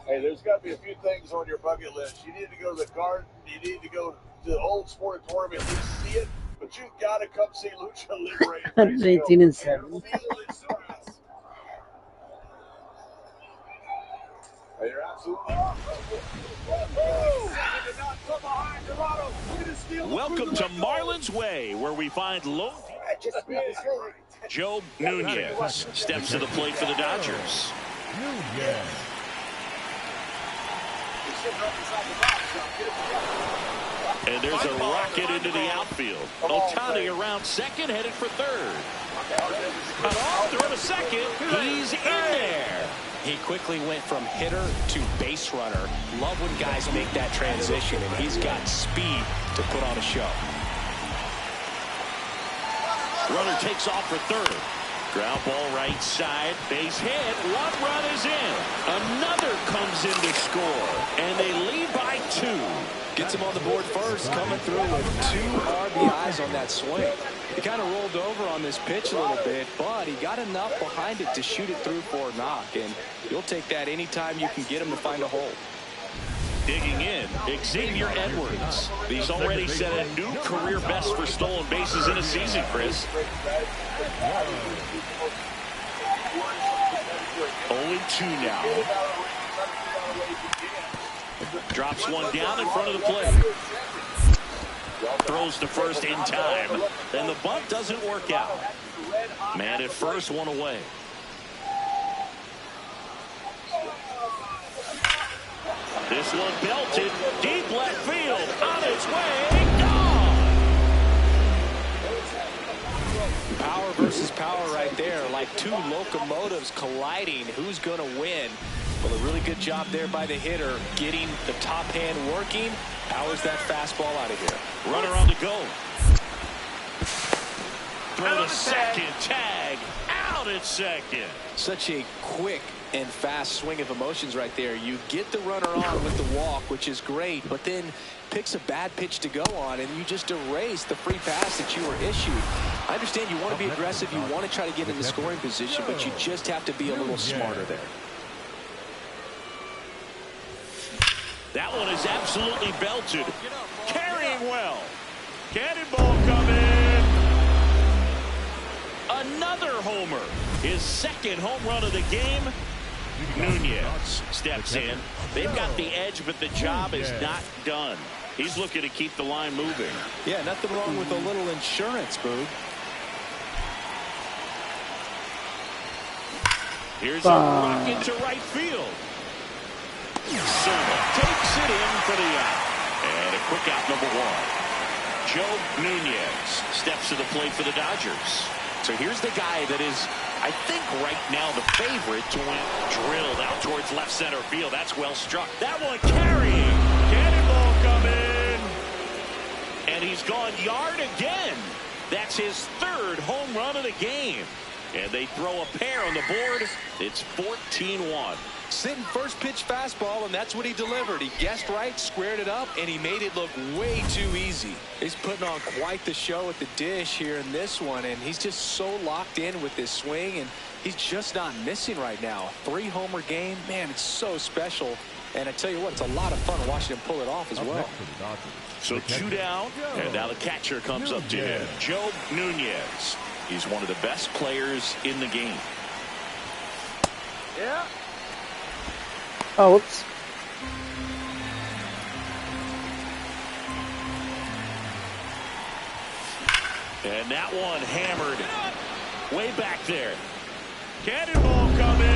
Hey, there's got to be a few things on your bucket list. You need to go to the garden. You need to go to the old sportatorium and see it. But you've got to come see Lucha Libre. 118-7. You're absolutely. Welcome to Marlins Way, where we find Joe Nunez steps to the plate for the Dodgers. And there's a rocket into the outfield. Ohtani around second, headed for third. Cut off, throw to second. He's in there. He quickly went from hitter to base runner. Love when guys make that transition, and he's got speed to put on a show. Runner takes off for third. Ground ball right side, base hit. One run is in. Another comes in to score, and they lead by 2. Gets him on the board first, coming through with 2 RBIs on that swing. He kind of rolled over on this pitch a little bit, but he got enough behind it to shoot it through for a knock, and you'll take that anytime you can get him to find a hole. Digging in, Xavier Edwards. He's already set a new career best for stolen bases in a season, Chris. 0-2 now. Drops one down in front of the plate. Throws to first in time. Then the bunt doesn't work out. Man at first, one away. This one belted. Deep left field. On its way. Gone. Power versus power right there. Like 2 locomotives colliding. Who's going to win? Well, a really good job there by the hitter, getting the top hand working. Powers that fastball out of here. Runner on the go. Throw to second. Tag. Out at second. Such a quick and fast swing of emotions right there. You get the runner on with the walk, which is great, but then picks a bad pitch to go on, and you just erase the free pass that you were issued. I understand you want to be aggressive. You want to try to get in the scoring position, but you just have to be a little smarter there. That one is absolutely belted. Carrying well. Cannonball coming. Another homer. His second home run of the game. Nunez steps in. They've got the edge, but the job is not done. He's looking to keep the line moving. Yeah, nothing wrong with a little insurance, Boog. Here's a rocket to right field. Silva takes it in for the out. And a quick out, number 1. Joe Nunez steps to the plate for the Dodgers. So here's the guy that is, I think right now, the favorite to win. Drilled out towards left center field. That's well struck. That one carrying. Cannonball coming. And he's gone yard again. That's his 3rd home run of the game. And they throw a pair on the board. It's 14-1. Sitting first pitch fastball, and that's what he delivered. He guessed right, squared it up, and he made it look way too easy. He's putting on quite the show at the dish here in this one, and he's just so locked in with this swing, and he's just not missing right now. 3-homer game, man, it's so special. And I tell you what, it's a lot of fun watching him pull it off as well. So 2 down, and now the catcher comes up to him. Joe Nunez. He's one of the best players in the game. Yeah. Oh, whoops. And that one hammered way back there. Cannonball coming.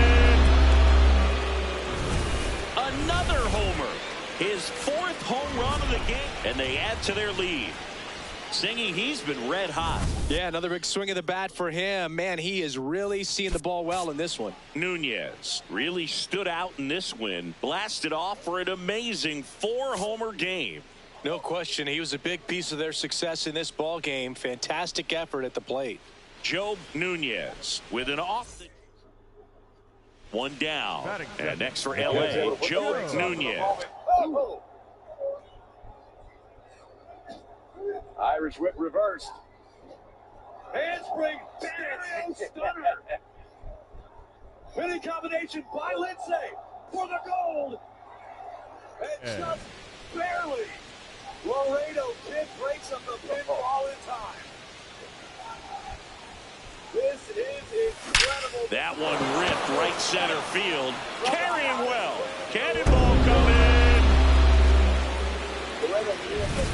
Another homer. His 4th home run of the game. And they add to their lead. Singing, he's been red hot. Yeah, another big swing of the bat for him. Man, he is really seeing the ball well in this one. Nunez really stood out in this win. Blasted off for an amazing 4-homer game. No question, he was a big piece of their success in this ball game. Fantastic effort at the plate. Joe Nunez with an off. 1 down. And next for LA, Joe Nunez. Irish whip reversed. Handspring stereo stunner. Winning combination by Lindsay. for the gold. And just barely, Laredo Kid breaks up the pinfall in time. This is incredible. That one ripped right center field. Carrying well. Cannonball coming.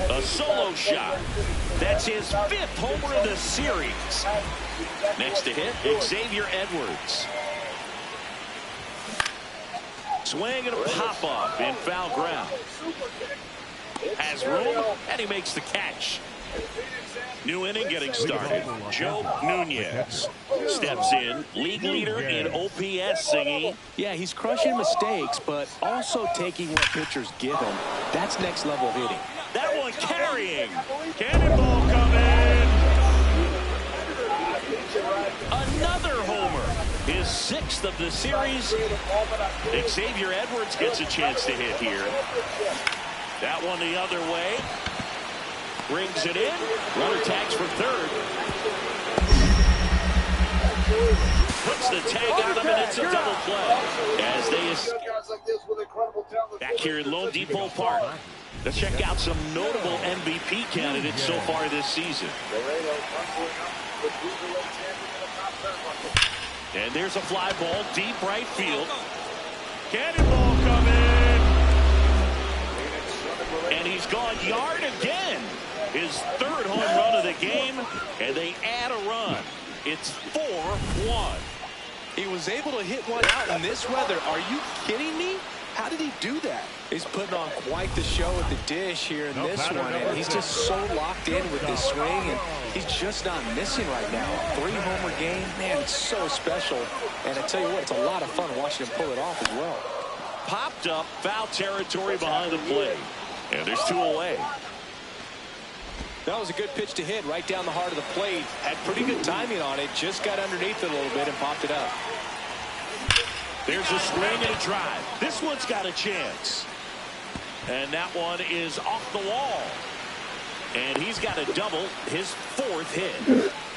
A solo shot. That's his 5th homer of the series. Next to hit, Xavier Edwards. Swing and a pop-up in foul ground. Has room, and he makes the catch. New inning getting started. Joe Nunez steps in. League leader in OPS, Singy. Yeah, he's crushing mistakes, but also taking what pitchers give him. That's next level hitting. That one carrying. Cannonball coming. Another homer. His 6th of the series. Xavier Edwards gets a chance to hit here. That one the other way. Brings it in. Runner tags for third. Puts the tag on him, and it's a double play. As they back here in Lone Depot Park. Let's check out some notable MVP candidates so far this season. And there's a fly ball deep right field. Cannonball coming. And he's gone yard again. His 3rd home run of the game, and they add a run. It's 4-1. He was able to hit one out in this weather. Are you kidding me? How did he do that? He's putting on quite the show at the dish here in this one, and he's just so locked in with this swing, and he's just not missing right now. 3-homer game, man, it's so special. And I tell you what, it's a lot of fun watching him pull it off as well. Popped up, foul territory behind the plate. And there's 2 away. That was a good pitch to hit right down the heart of the plate. Had pretty good timing on it. Just got underneath it a little bit and popped it up. There's a swing and a drive. This one's got a chance. And that one is off the wall. And he's got a double, his 4th hit.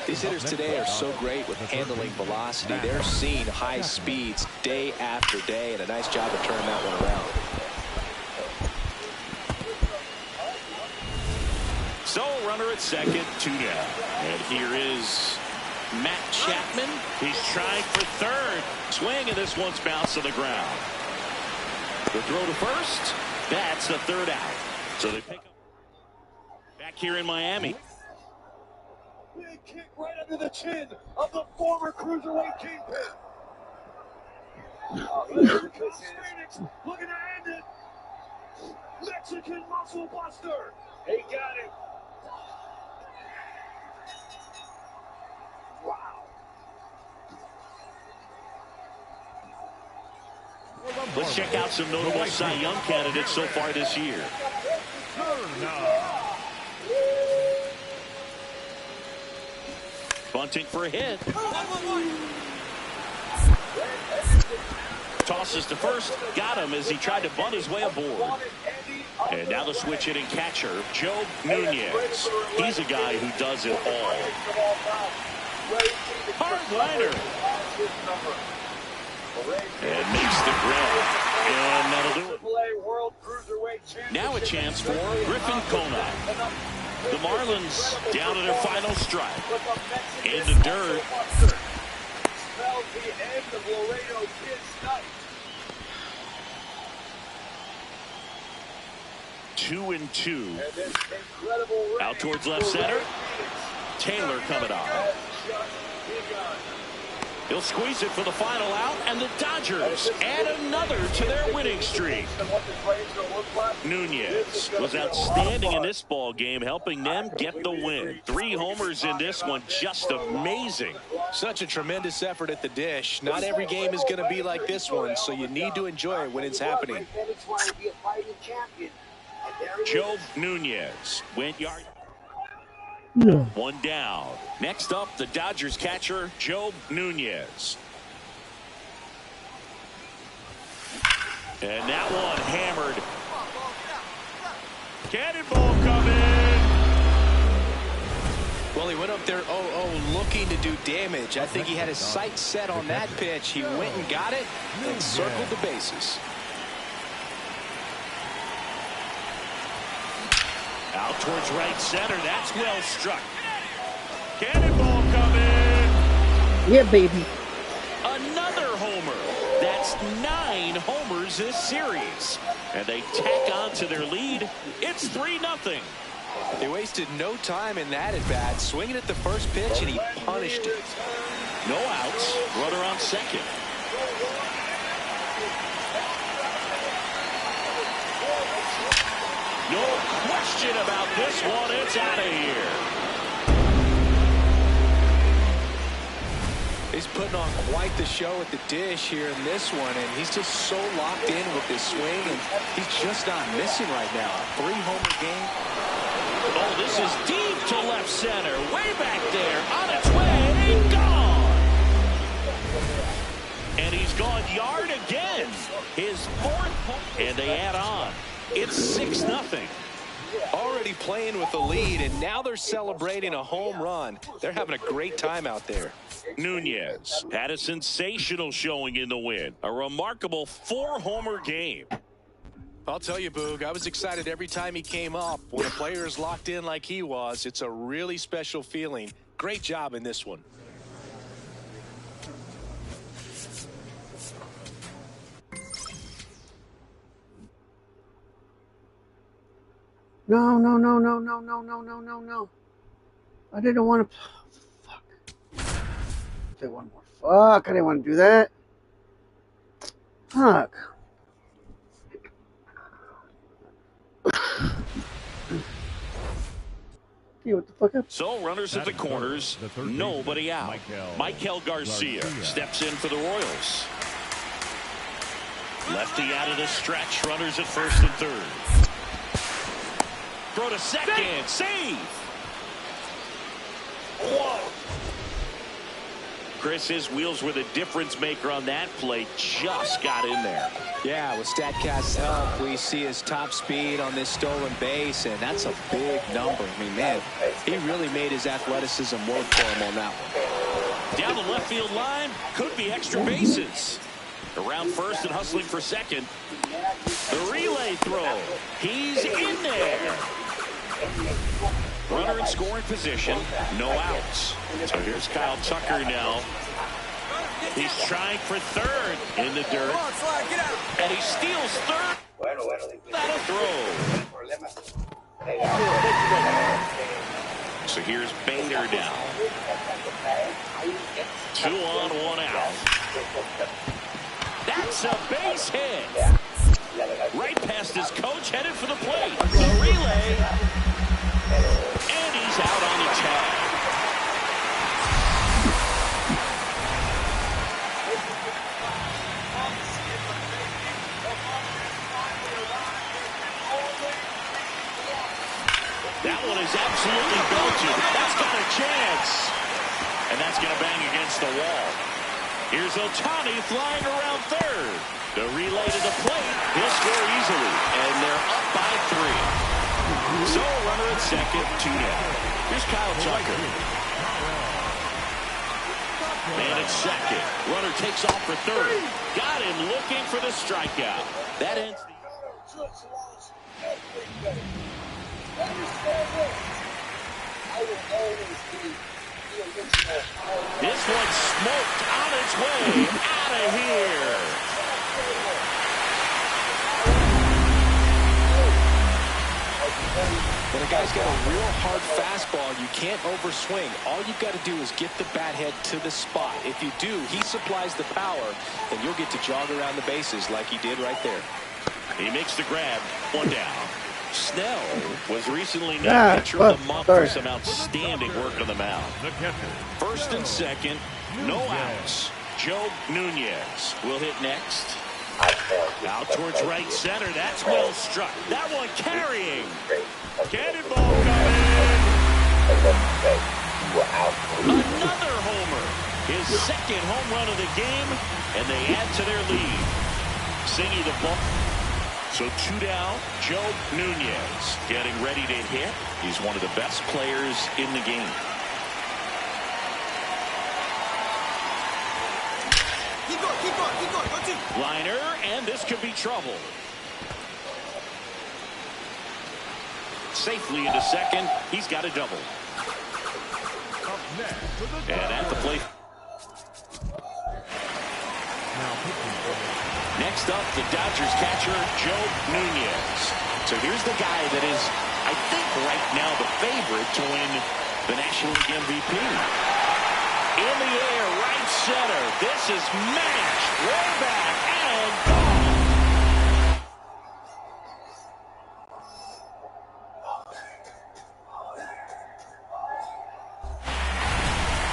These hitters today are so great with handling velocity. They're seeing high speeds day after day, and a nice job of turning that one around. So, runner at second, 2 down. And here is Matt Chapman. He's trying for third. Swing, and this one's bounced to the ground. The throw to first. That's the 3rd out. So they pick up back here in Miami. Big kick right under the chin of the former cruiserweight kingpin. Phoenix looking to end it. Mexican muscle buster. He got it. Wow. Let's check out some notable Cy Young candidates so far this year. Bunting for a hit. Tosses to first. Got him as he tried to bunt his way aboard. And now the switch hitting catcher, Joe Nunez. He's a guy who does it all. Hardliner. And makes the grab. And that'll do it. Now a chance for Griffin Conine. The Marlins down to their final strike. In the dirt. Smells the end of Laredo Kid's night. 2-2. Out towards left center. Taylor coming on. He'll squeeze it for the final out, and the Dodgers add another to their winning streak. Nunez was outstanding in this ball game, helping them get the win. 3 homers in this one, just amazing. Such a tremendous effort at the dish. Not every game is going to be like this one, so you need to enjoy it when it's happening. Joe Nunez went yard. 1 down. Next up, the Dodgers catcher, Joe Nunez. And that one hammered. Cannonball coming. Well, he went up there 0-0 looking to do damage. I think he had his sights set on that pitch. He went and got it and circled the bases. Out towards right center. That's well struck. Cannonball coming. Yeah, baby. Another homer. That's 9 homers this series. And they tack on to their lead. It's 3-0. They wasted no time in that at bat, swinging at the first pitch, and he punished it. No outs. Runner on second. No question about this one. It's out of here. He's putting on quite the show at the dish here in this one, and he's just so locked in with his swing, and he's just not missing right now. A 3-homer game. Oh, this is deep to left center. Way back there. On its way. Gone. And he's gone yard again. His 4th home. And they add on. It's 6-0. Already playing with the lead, and now they're celebrating a home run. They're having a great time out there. Nunez had a sensational showing in the win. A remarkable 4-homer game. I'll tell you, Boog, I was excited every time he came up. When a player is locked in like he was, it's a really special feeling. Great job in this one. No. I didn't want to. Fuck. Say one more. Fuck. I didn't want to do that. Fuck. What the fuck up? So runners at the corners, nobody out. Michael Garcia steps in for the Royals. Lefty out of the stretch, runners at first and third. Throw to second, save. Chris, his wheels were the difference maker on that play. Just got in there. Yeah, with StatCast's help, we see his top speed on this stolen base, and that's a big number. I mean, man, he really made his athleticism work for him on that one. Down the left field line, could be extra bases. Around first and hustling for second. The relay throw. He's in there. Runner in scoring position, no outs. So here's Kyle Tucker now. He's trying for third in the dirt. And he steals third. That'll throw. So here's Bader now. 2 on, 1 out. That's a base hit. Right past his coach, headed for the plate. The relay. And he's out on the tag. That one is absolutely belted. That's got a chance. And that's going to bang against the wall. Here's Ohtani flying around third. The relay to the plate. He'll score easily. And they're up by 3. So runner at second, 2 down. Here's Kyle Tucker. Man at second. Runner takes off for third. Got him looking for the strikeout. That ends the... This one's smoked on its way out of here. When a guy's got a real hard fastball, you can't overswing. All you've got to do is get the bat head to the spot. If you do, he supplies the power, and you'll get to jog around the bases like he did right there. He makes the grab. 1 down. Snell was recently named pitcher of the month for some outstanding work on the mound. First and second, no outs. Joe Nunez will hit next. Out towards right center. That's well struck. That one carrying. Cannonball coming. Another homer. His second home run of the game, and they add to their lead. Singy the ball. So 2 down, Joe Nunez getting ready to hit. He's one of the best players in the game. Keep going. Go team. Liner, and this could be trouble. safely into second. He's got a double. And at the plate. Next up, the Dodgers catcher, Joe Nunez. So here's the guy that is, I think, right now the favorite to win the National League MVP. In the air, right center. This is mashed way back and gone.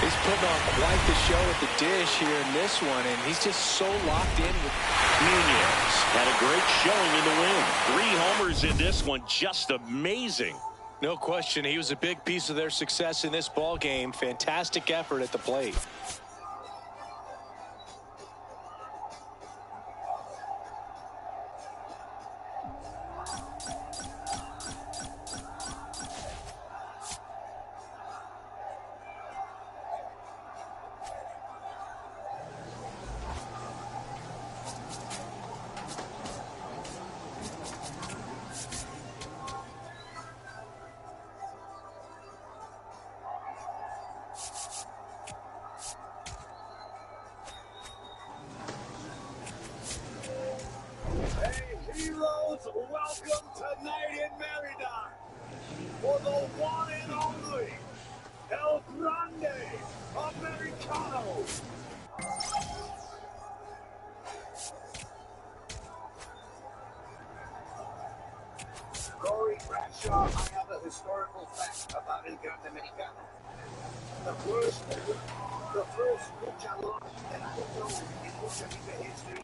He's putting on quite the show at the dish here in this one, and he's just so locked in. Nunez had a great showing in the win. 3 homers in this one, just amazing. No question, he was a big piece of their success in this ball game. Fantastic effort at the plate. Welcome tonight in Merida for the one and only El Grande Americano. Corey Bradshaw, I have a historical fact about El Grande Americano. The first luchador that I know in Lucha Libre history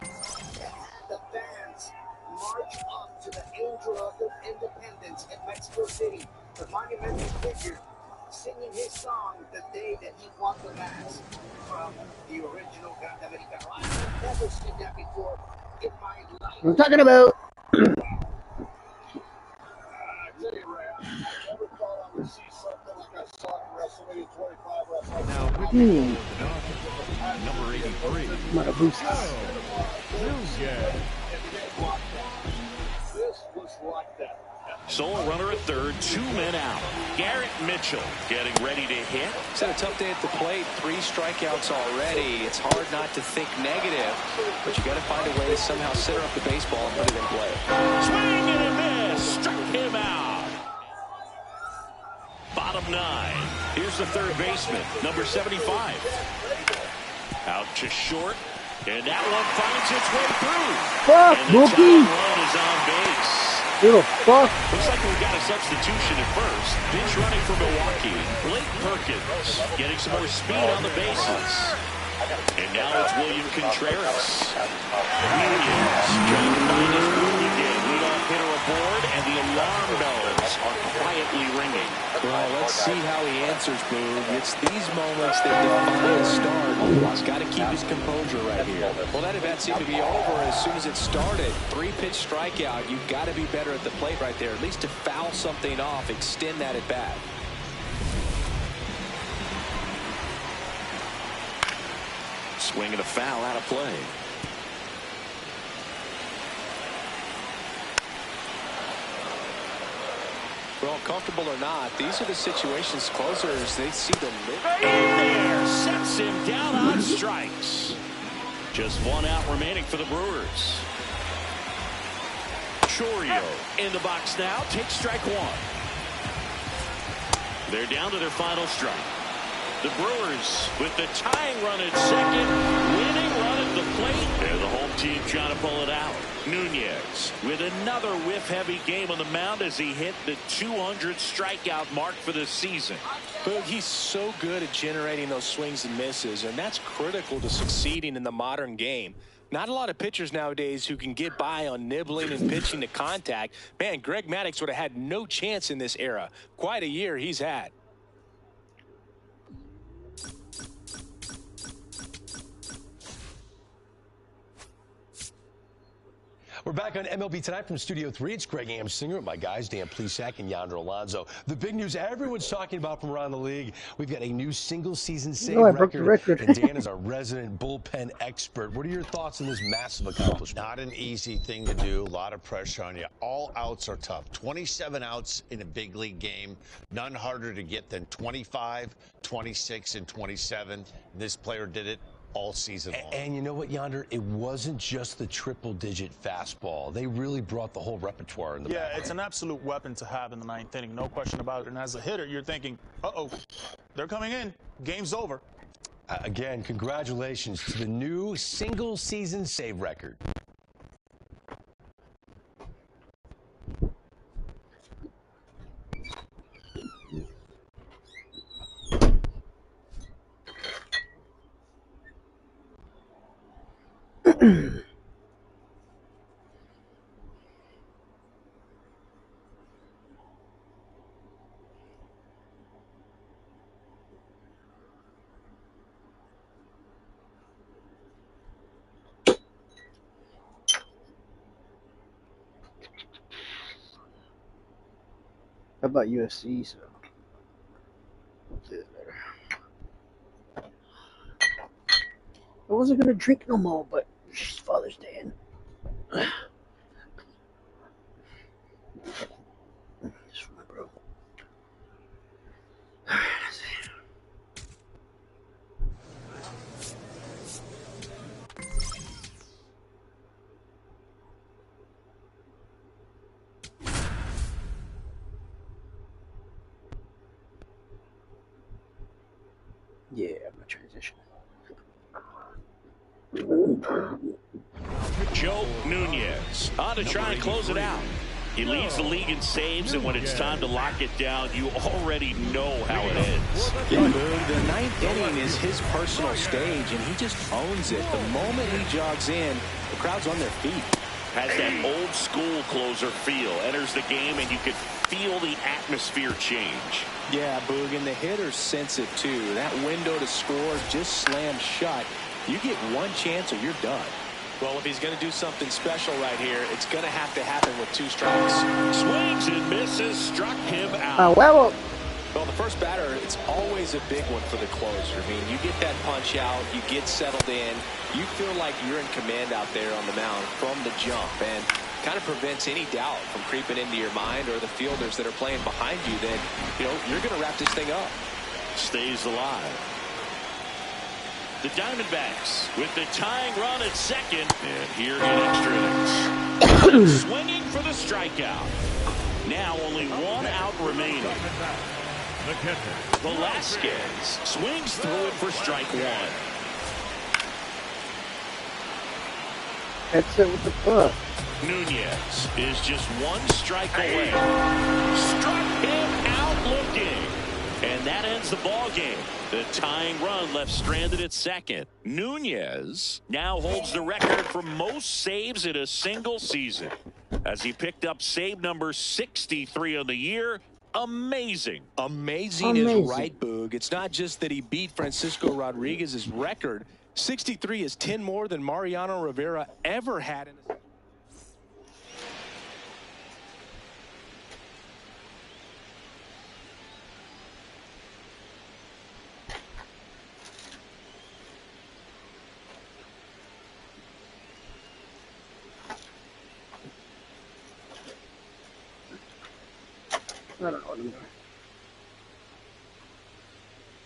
that had the fans march up to the Angel of Independence in Mexico City, the monumental figure, singing his song the day that he won the match from the original Grande Americano. I've never seen that before in my life. I'm talking about. I tell you, Ray, I never thought I would see something like I saw in WrestleMania 25 wrestling. Now, number 83. Marabustas. This was like that. Solo runner at third, 2 men out. Garrett Mitchell getting ready to hit. He's had a tough day at the plate. 3 strikeouts already. It's hard not to think negative, but you got to find a way to somehow center up the baseball and put it in play. Swing and a miss. Struck him out. Bottom 9. Here's the third baseman, number 75. Out to short, and that one finds its way through. Fuck, and the Mookie. tying run is on base. Little fuck. Looks like we got a substitution at first. Pitch running for Milwaukee. Blake Perkins getting some more speed on the bases. And now it's William Contreras. Nunez trying to find his groove again. Leadoff hitter aboard, and the alarm bells are quietly ringing. Well, let's see how he answers, Boog. It's these moments that define a start. He's got to keep his composure right here. Well, that at-bat seemed to be over as soon as it started. 3-pitch strikeout. You've got to be better at the plate right there, at least to foul something off, extend that at-bat. Swing and a foul out of play. Well, comfortable or not, these are the situations closers, they see the live. In there, sets him down on strikes. Just 1 out remaining for the Brewers. Chorio in the box now, takes strike 1. They're down to their final strike. The Brewers with the tying run at second, winning run at the plate. They're the home team trying to pull it out. Nunez with another whiff-heavy game on the mound as he hit the 200 strikeout mark for the season. Boog, he's so good at generating those swings and misses, and that's critical to succeeding in the modern game. Not a lot of pitchers nowadays who can get by on nibbling and pitching to contact. Man, Greg Maddux would have had no chance in this era. Quite a year he's had. We're back on MLB Tonight from Studio 3. It's Greg Amsinger with my guys, Dan Plesac and Yonder Alonso. The big news everyone's talking about from around the league, we've got a new single-season save I broke the record. and Dan is our resident bullpen expert. What are your thoughts on this massive accomplishment? Not an easy thing to do. A lot of pressure on you. All outs are tough. 27 outs in a big league game. None harder to get than 25, 26, and 27. This player did it all season long. And you know what, Yonder? It wasn't just the triple-digit fastball. They really brought the whole repertoire in the back. Yeah, it's an absolute weapon to have in the ninth inning, no question about it. And as a hitter, you're thinking, uh-oh, they're coming in. Game's over. Again, congratulations to the new single-season save record. How about UFC? So hopefully it's better. I wasn't gonna drink no more, but it's Father's Day. Just for my bro. Yeah, I'm gonna transition. Joe Nunez on to try and close it out. He leads the league in saves, and when it's time to lock it down, you already know how it ends. Yeah, the ninth inning is his personal stage, and he just owns it. The moment he jogs in, the crowd's on their feet. Has that old school closer feel. Enters the game, and you can feel the atmosphere change. Yeah, Boog, and the hitters sense it too. That window to score just slammed shut. You get one chance or you're done. Well, if he's going to do something special right here, it's going to have to happen with 2 strikes. Swings and misses, struck him out. Well, The first batter, it's always a big one for the closer. I mean, you get that punch out, you get settled in, you feel like you're in command out there on the mound from the jump, and kind of prevents any doubt from creeping into your mind or the fielders that are playing behind you that, you're going to wrap this thing up. Stays alive. The Diamondbacks with the tying run at second, and here in extra innings. Swinging for the strikeout. Now only 1 out remaining. Velasquez swings through it for strike 1. that's it with the puck. Nunez is just 1 strike away. Struck him out looking. And that ends the ball game. The tying run left stranded at second. Nunez now holds the record for most saves in a single season, as he picked up save number 63 on the year. Amazing. Amazing is right, Boog. It's not just that he beat Francisco Rodriguez's record. 63 is 10 more than Mariano Rivera ever had in a... I don't know what I'm doing.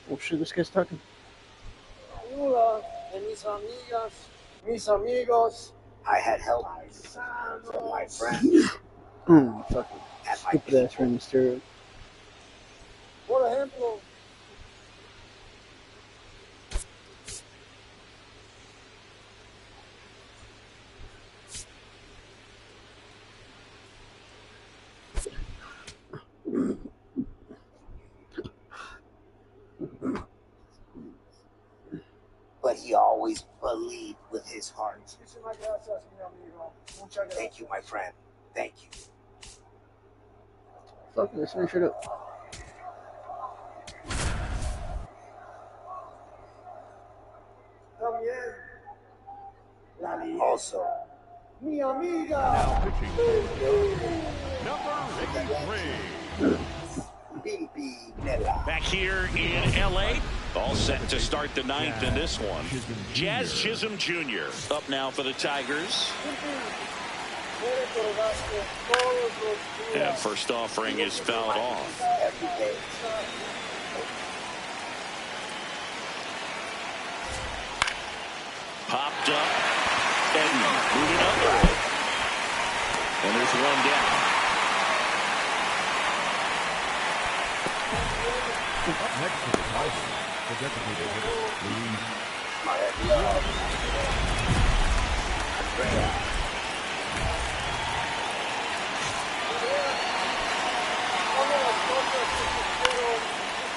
Oh shit, this guy's talking. Hola, mis amigas, mis amigos. I had help from my friends. Oh, fucking stupid ass Rey Mysterio. Por ejemplo, but he always believed with his heart. Thank you, my friend. Thank you. Fuck this, man, shut up. Also, Now pitching. Number 83. Back here in L.A., all set to start the ninth in this one. Jazz Chisholm Jr. up now for the Tigers. And first offering is fouled off. Popped up. Edmund moving under it. And there's one down. Up next to the Tigers, the designated hitter, Luis.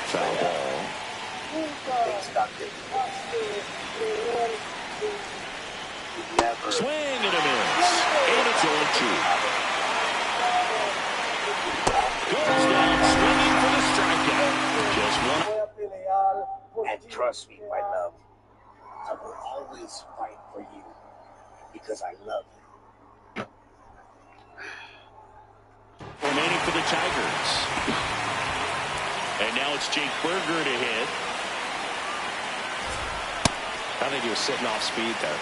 Foul ball. Swing and a miss. And it's 0-2. Goes down swinging for the strikeout. Just one. And trust me, my love, I will always fight for you because I love you. Remaining for the Tigers. And now it's Jake Berger to hit. I think he was sitting off speed there.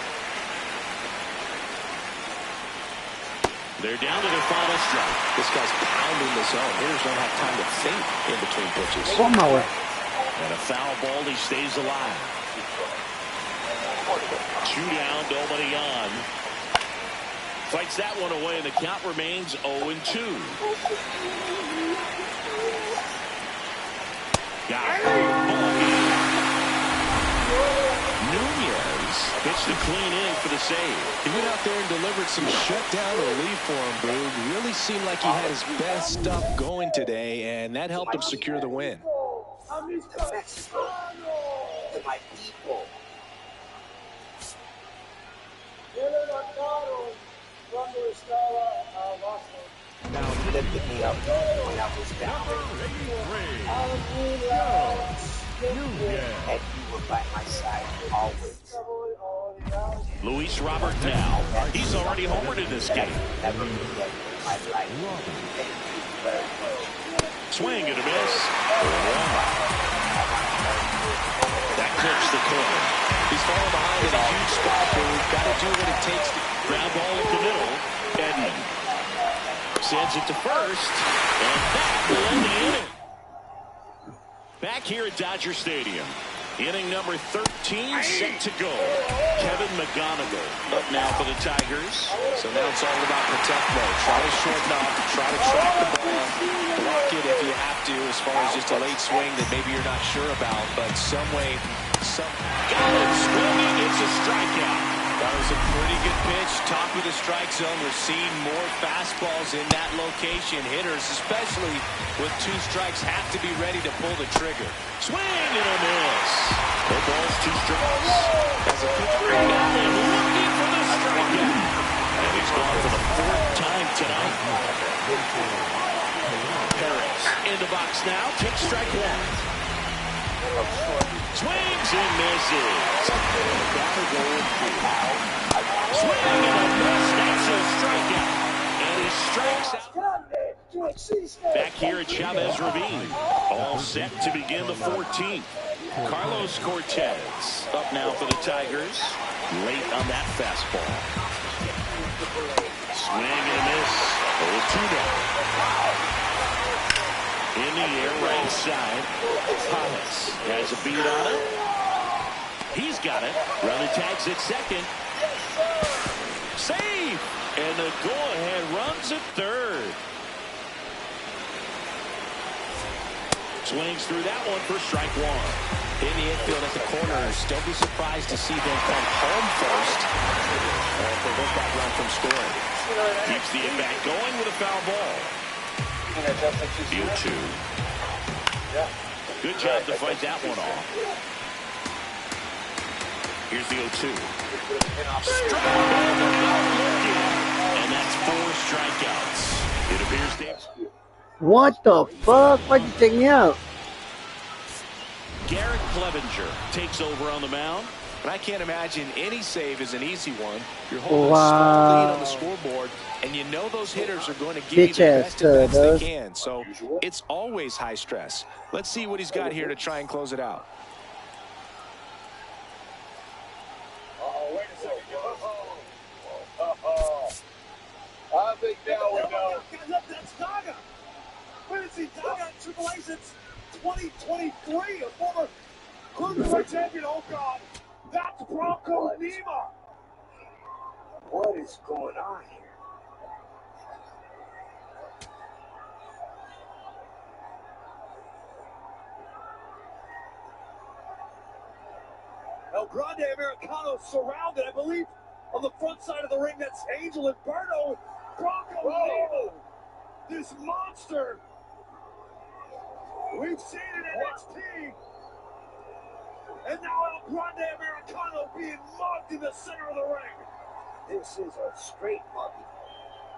They're down to their final strike. This guy's pounding the zone. Hitters don't have time to think in between pitches. One more. And a foul ball, he stays alive. 2 down, nobody on. Fights that one away, and the count remains 0-2. Got it. Nunez pitched the clean in for the save. He went out there and delivered some shutdown relief for him, Boog. Really seemed like he had his best stuff going today, and that helped him secure the win. To Mexico, to my people. Now he lifted me up when I was down. And you were by my side always. Luis Robert now. He's already homered in this game. Never forget my life. Thank you very much. Swing and a miss. That clips the corner. He's falling behind in a huge spot, Boog. Got to do what it takes to Ground ball up the middle. Edmund sends it to first, and that will end the inning. Back here at Dodger Stadium, inning number 13 set to go. Kevin McGonigal up now for the Tigers. So now it's all about protect mode. Try to shorten up, try to track the ball, block it if you have to, as far as just a late swing that maybe you're not sure about, but some way, got it, swinging, it's a strikeout. That was a pretty good pitch, top of the strike zone. We're seeing more fastballs in that location. Hitters, especially with 2 strikes, have to be ready to pull the trigger. Swing and a miss. The ball's 2 strikes. As a pitcher down and looking for the strikeout. And he's gone for the 4th time tonight. Harris in the box now. Takes strike 1. Swings and misses. Swing and a miss. That's a strikeout. And he strikes out. Back here at Chavez Ravine. All set to begin the 14th. Carlos Cortez up now for the Tigers. Late on that fastball. Swing and a miss. 0-2 down. In the air, right side. Thomas has a beat on it. He's got it. Runner tags at second. Save! And the go-ahead runs at third. Swings through that one for strike 1. In the infield at the corners, don't be surprised to see them come home first and prevent that run from scoring. Keeps the at-bat going with a foul ball. 0-2. Good job to fight that one off. Here's the 0-2. And that's 4 strikeouts. It appears Dave. What the fuck? Why'd you take me out? Garrett Clevenger takes over on the mound. And I can't imagine any save is an easy one. You're holding a small lead on the scoreboard, and you know those hitters are going to give you the best at-bats they can. So it's always high stress. Let's see what he's got here to try and close it out. Wait a second. I think now we know. That's Daga. Where is he? Daga Triple A since 2023, a former cruiserweight champion. Oh God, that's Bronco Nima. What is going on here? El Grande Americano surrounded, I believe, on the front side of the ring. That's Angel Inferno. Bronco Nima, this monster. We've seen it in NXT. And now El Grande Americano being mugged in the center of the ring. This is a straight mugging.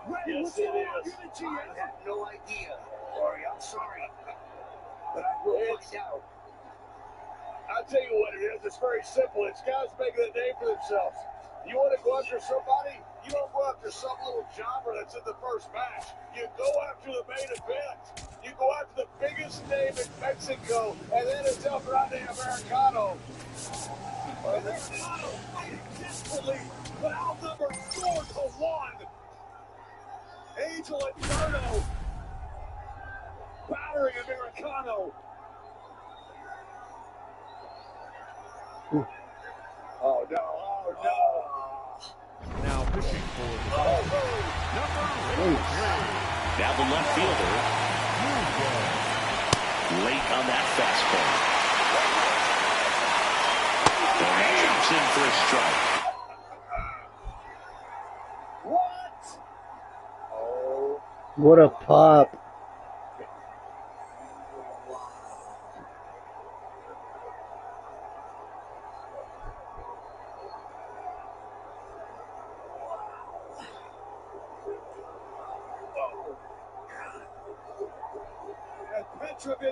Ray, what's going on? I have no idea, Corey. I'm sorry. But I will find out. I'll tell you what it is. It's very simple. It's guys making a name for themselves. You want to go after somebody? You don't go after some little jobber that's in the first match. You go after the main event. You go after the biggest name in Mexico, and then it's El Grande Americano. Americano fighting desperately, but outnumbered 4-1. Angel Inferno battering Americano. Oh, no. Oh, no. Now pitching for the number 8. Now the left fielder. Late on that fastball. And that drops in for a strike. What? Oh. What a pop.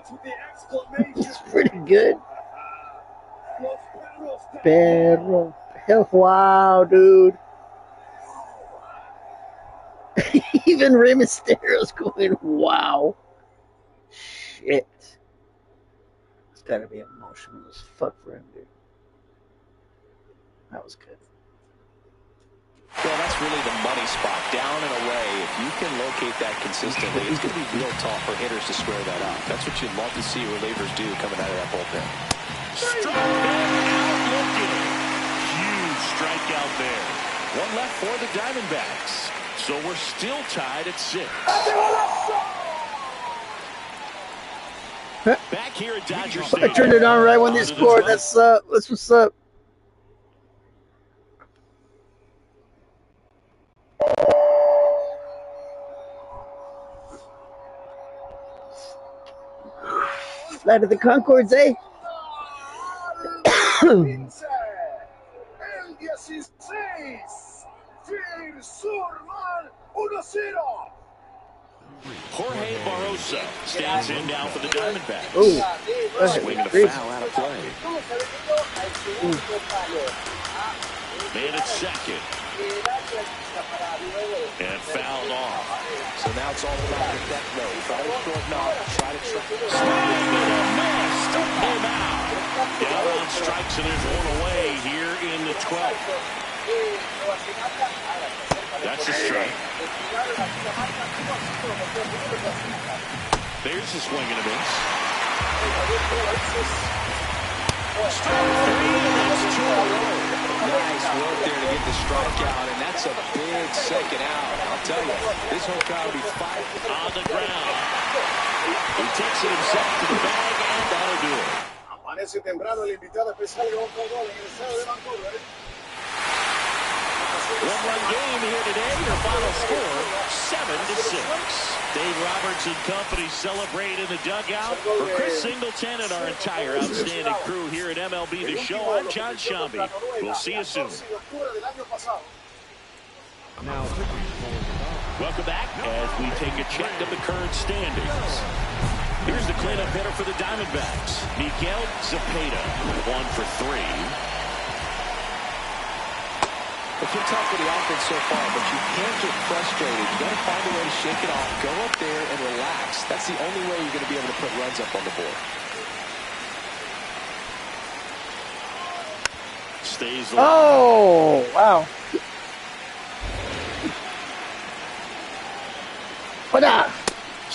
With the exclamation. It's pretty good. Perro. Wow, dude. Even Rey Mysterio's going, wow. Shit. It's gotta be emotional as fuck for him, dude. That was good. Well, that's really the money spot. Down and away, if you can locate that consistently, it's going to be real tough for hitters to square that up. That's what you'd love to see relievers do coming out of that bullpen. Struck out looking. Huge strikeout there. One left for the Diamondbacks. So we're still tied at 6. Back here at Dodger Stadium. I turned it on right when they scored. That's what's up. Flight of the Concords, eh? El 16. Phil Surman 1-0. Jorge Barrosa stands in now for the Diamondbacks. Ooh. Swing and a foul out of play. Man at second. And fouled off. So now it's all about the death note. Try to shorten up. Try to Swing and a miss. Him out. Down on strikes, and there's one away here in the 12th. That's a strike. There's a swing and a miss. Strike 3, and that's 2 in a row. Nice work there to get the strikeout, and that's a big second out. I'll tell you, this whole crowd will be fighting on the ground. He takes it himself to the bag, and that'll do it. Amanece temprano el invitado especial de Bonco Gol en el estadio de Vancouver. One-run game here today. Your final score, 7-6. Dave Roberts and company celebrate in the dugout. For Chris Singleton and our entire outstanding crew here at MLB The Show, I'm John Shambi. We'll see you soon. Now pitching for the Welcome back as we take a check of the current standings. Here's the cleanup hitter for the Diamondbacks, Miguel Zepeda, 1 for 3. It's been tough for the offense so far, but you can't get frustrated. You got to find a way to shake it off, go up there and relax. That's the only way you're going to be able to put runs up on the board. Stays alive. Oh, wow. What up?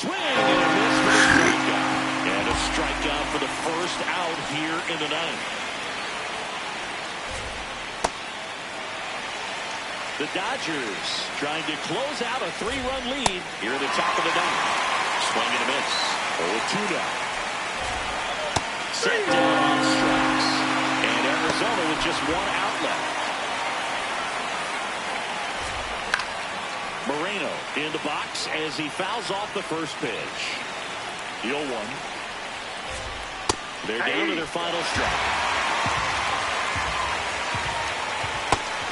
Swing and a miss for the strikeout. And a strikeout for the first out here in the ninth. The Dodgers trying to close out a 3-run lead here at the top of the ninth. Swing and a miss. 0-2 now. Set down on strikes. And Arizona with just one out left. Moreno in the box as he fouls off the first pitch. The 0-1. They're down to their final strike.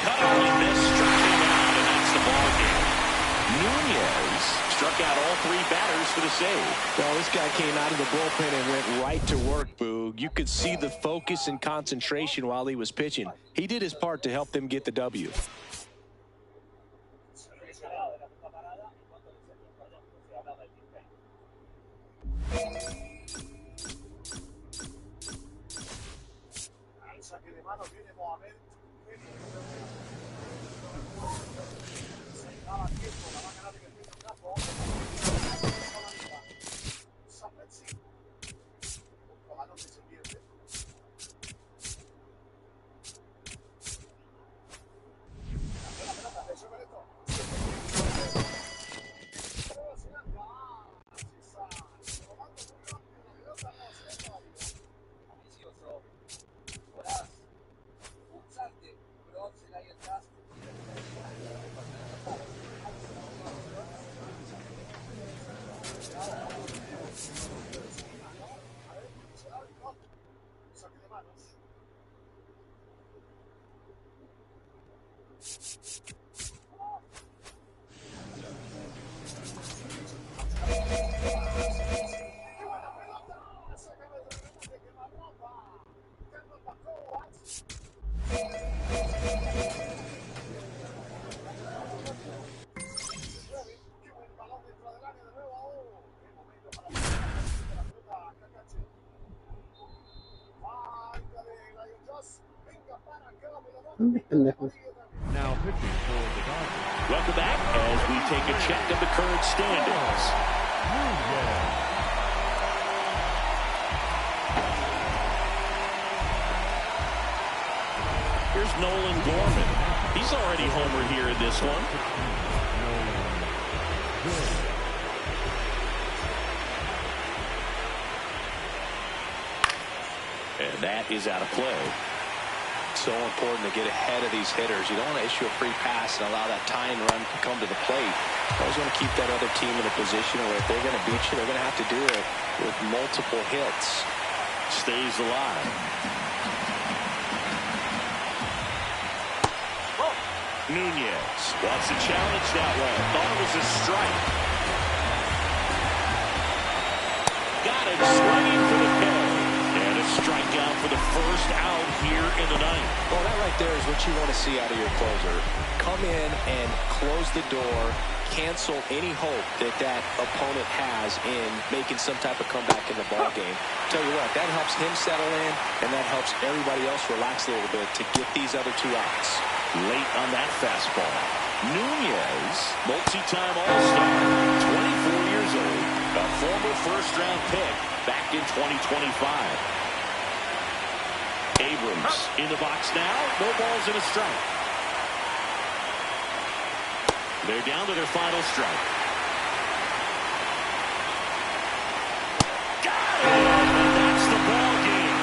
Cut on and miss, struck him out, and that's the ball game. Nunez struck out all 3 batters for the save. Well, this guy came out of the bullpen and went right to work, Boog. You could see the focus and concentration while he was pitching. He did his part to help them get the W. Now pitching for the Dodgers. Welcome back as we take a check of the current standings. Here's Nolan Gorman. He's already homered here in this one. And that is out of play. So important to get ahead of these hitters. You don't want to issue a free pass and allow that tying run to come to the plate. You always want to keep that other team in a position where if they're going to beat you, they're going to have to do it with multiple hits. Stays alive. Nunez wants to challenge that one. Thought it was a strike. Got it, swinging for the kill. And a strikeout for the first out here in the ninth. Well, that right there is what you want to see out of your closer. Come in and close the door, cancel any hope that that opponent has in making some type of comeback in the ball game. Tell you what, that helps him settle in, and that helps everybody else relax a little bit to get these other 2 outs. Late on that fastball. Nunez, multi-time All-Star, 24 years old, a former first-round pick back in 2025. Abrams in the box now. No balls and a strike. They're down to their final strike. Got it! And that's the ball game.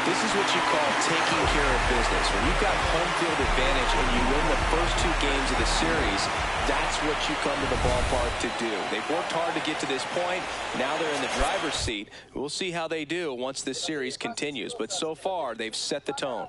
This is what you call taking care of business. When you've got home field advantage and you win the first 2 games of the series, that's what you come to the ballpark to do. They've worked hard to get to this point. Now they're in the driver's seat. We'll see how they do once this series continues. But so far, they've set the tone.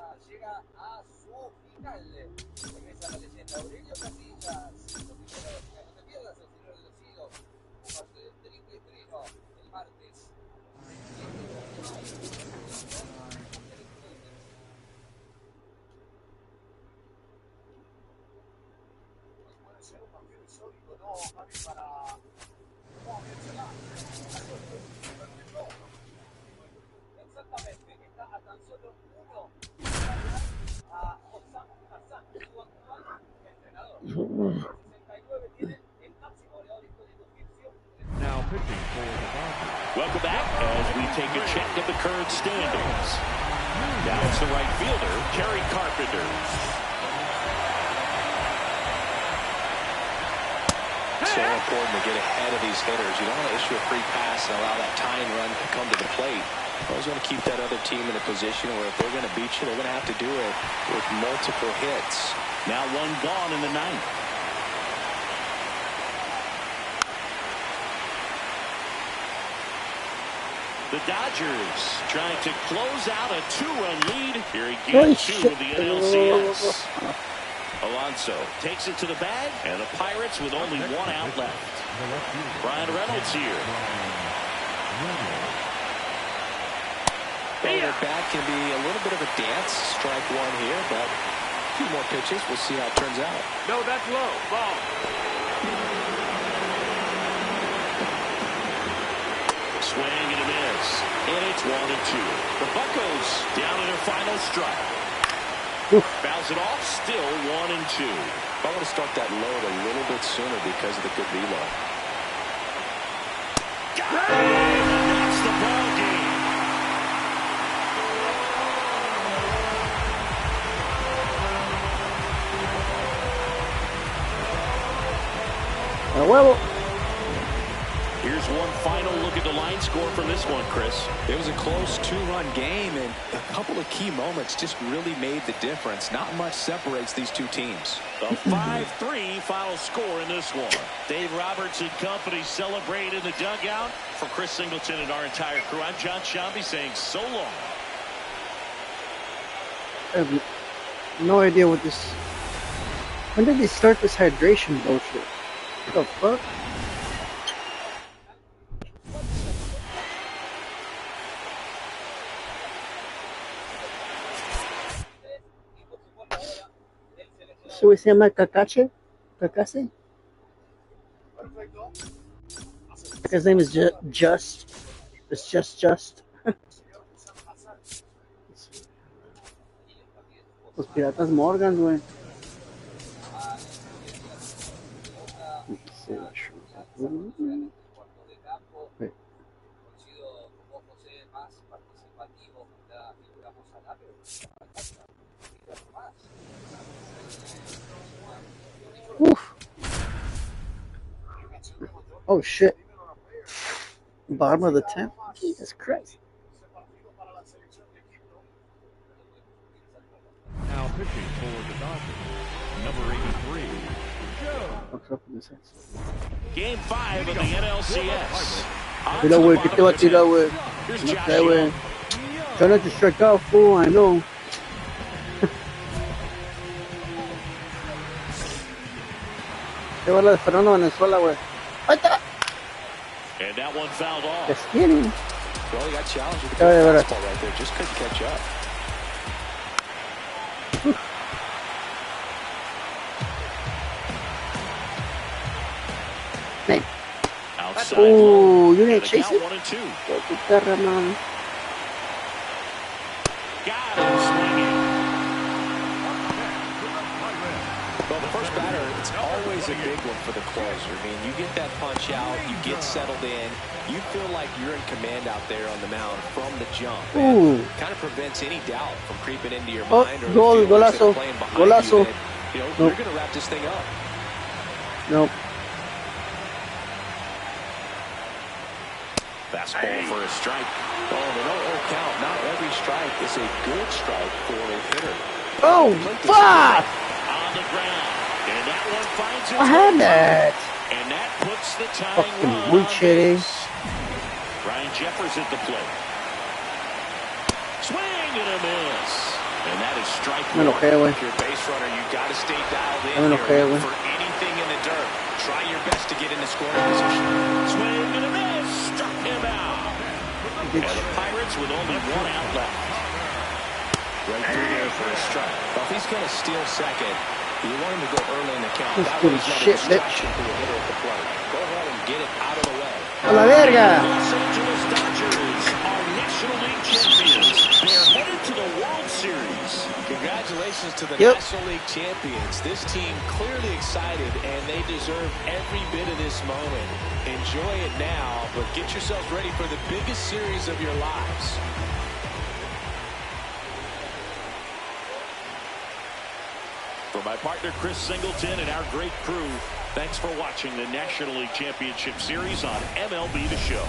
Now pitching for the Dodgers. Welcome back as we take a check of the current standings. Now it's the right fielder, Kerry Carpenter. So important to get ahead of these hitters. You don't want to issue a free pass and allow that tying run to come to the plate. You always want to keep that other team in a position where if they're going to beat you, they're going to have to do it with multiple hits. Now one gone in the ninth. The Dodgers trying to close out a 2-run lead here in Game 2 of the NLCS. Alonso takes it to the bag, and the Pirates with only one out left. Brian Reynolds here. Well, their bat can be a little bit of a dance. Strike one here, but a few more pitches. We'll see how it turns out. No, that's low. Ball. Swing and a miss. And it's 1-2. The Buccos down to their final strike. Fouls it off, still 1-2. I want to start that load a little bit sooner because of the good velo. Got it! That's the ball game. A huevo. Here's one final look at the line score from this one, Chris. It was a close 2-run game, and a couple of key moments just really made the difference. Not much separates these two teams. A 5-3 final score in this one. Dave Roberts and company celebrate in the dugout. For Chris Singleton and our entire crew, I'm John Shambi saying so long. I have no idea what this... When did they start this hydration bullshit? What the fuck? So we se llama Kakache? Kakase? His name is Just. It's just. Los Piratas Morgan, güey. Oof. Oh shit. Bottom of the 10th? Jesus Christ. Now pitching for the Dodgers, number 83, Joe. What's up in this house? Game 5 of the NLCS. Tira, güey, ¿qué te va a tirar, güey? No sé, güey. Try not to strike out, fool, I know. Te va la de Fernando Venezuela, güey. Ahí está. And that one fouled off. It's skinny. Well, he got challenged with the Right fastball right there. Just couldn't catch up. Hey. Outside. Oh, you didn't chase it? 1-2. Go to terra, man. Got him swinging. Well, the first batter, it's always a big one for the closer. I mean, you get that punch out, you get settled in, you feel like you're in command out there on the mound from the jump. And kind of prevents any doubt from creeping into your mind or golazo, playing behind golazo. you that, you know, Nope. you're going to wrap this thing up. Nope. Fastball for a strike. Oh, the no count. Not every strike is a good strike for a hitter. Oh, fuck! On the ground. And that one finds its I had way. that. And that puts the tying Fucking run on bullshit. base. Ryan Jeffers at the plate. Swing and a miss. And that is strike Me one. enojé, güey. If you're a base runner, you got to stay dialed in Me enojé, here. güey. For anything in the dirt, try your best to get into scoring position. Swing and a miss. Struck him out. And the Pirates with only one out left. Right through there for a strike. Well, if he's going to steal second, you want him to go early in the count. This That good way he's not a shit, distraction for the hitter at the ¡A la verga! Los Angeles Dodgers are National League champions. They're headed to the World Series. Congratulations to the National League champions. This team clearly excited, and they deserve every bit of this moment. Enjoy it now, but get yourselves ready for the biggest series of your lives. For my partner Chris Singleton and our great crew, thanks for watching the National League Championship Series on MLB The Show.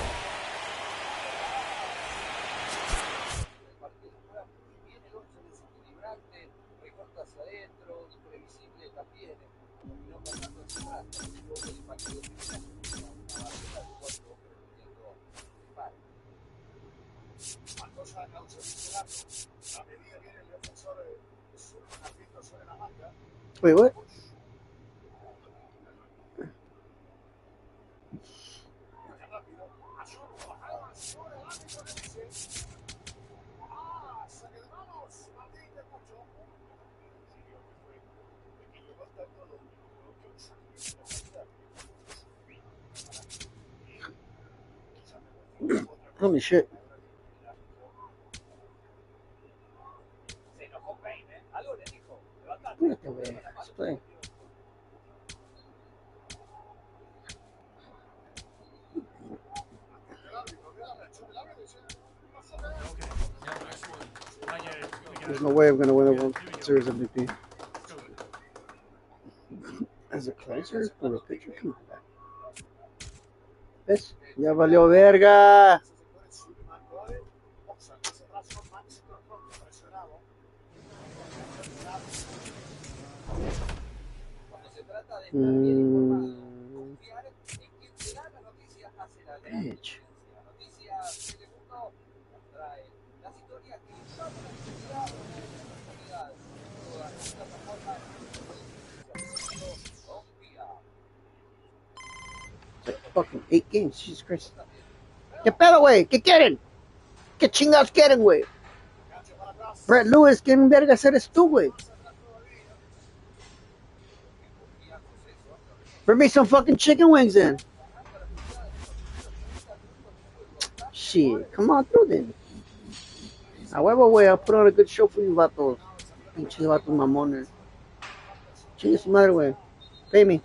Wait, what? Holy shit. Espérate, güey. Estoy. There's no way I'm going to win a World Series MVP. As a closer for a pitcher, come on back. ¿Ves? Ya valió verga. Bitch. Like fucking 8 games, Jesus Christ. ¿Qué pedo, güey? ¿Qué quieren? ¿Qué chingados quieren, güey? Brett Lewis, ¿quién vergas eres tú, güey? Bring me some fucking chicken wings then. Shit, come on through then. A huevo, güey, I'll put on a good show for you, vatos. Pinches vatos mamones. Chingue su madre, güey. Pay me.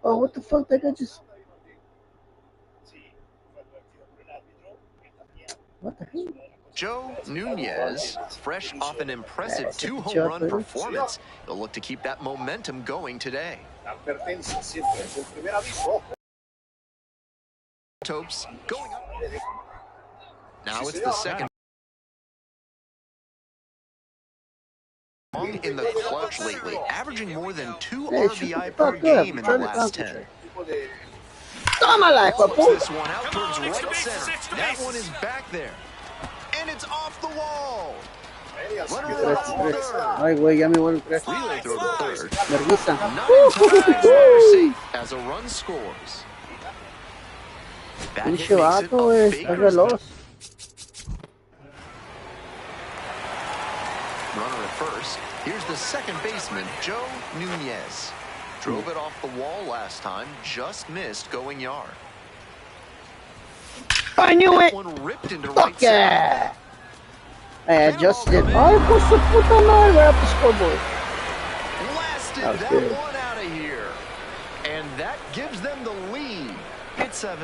Oh, what the fuck? That guy just... What the hell? Joe Nunez, fresh off an impressive 2-home run performance, he'll look to keep that momentum going today. Topes going up. Now it's the second. In the clutch lately, averaging more than 2 RBI per game in the last 10. This one out towards right center. That one is back there. And it's off the wall. Ay, güey, ya me vuelvo tres. Relay throw to third. Vergüenza. As a run scores. Pinche vato, güey, está veloz. Runner at first. Here's the second baseman, Joe Nunez. Drove it off the wall last time, just missed going yard. I knew it! One ripped into Fuck right yeah! I adjusted. Ay, pues su puta madre, right up the scoreboard. Blasted That was that good. one out of here. And that gives them the lead. It's 7-5.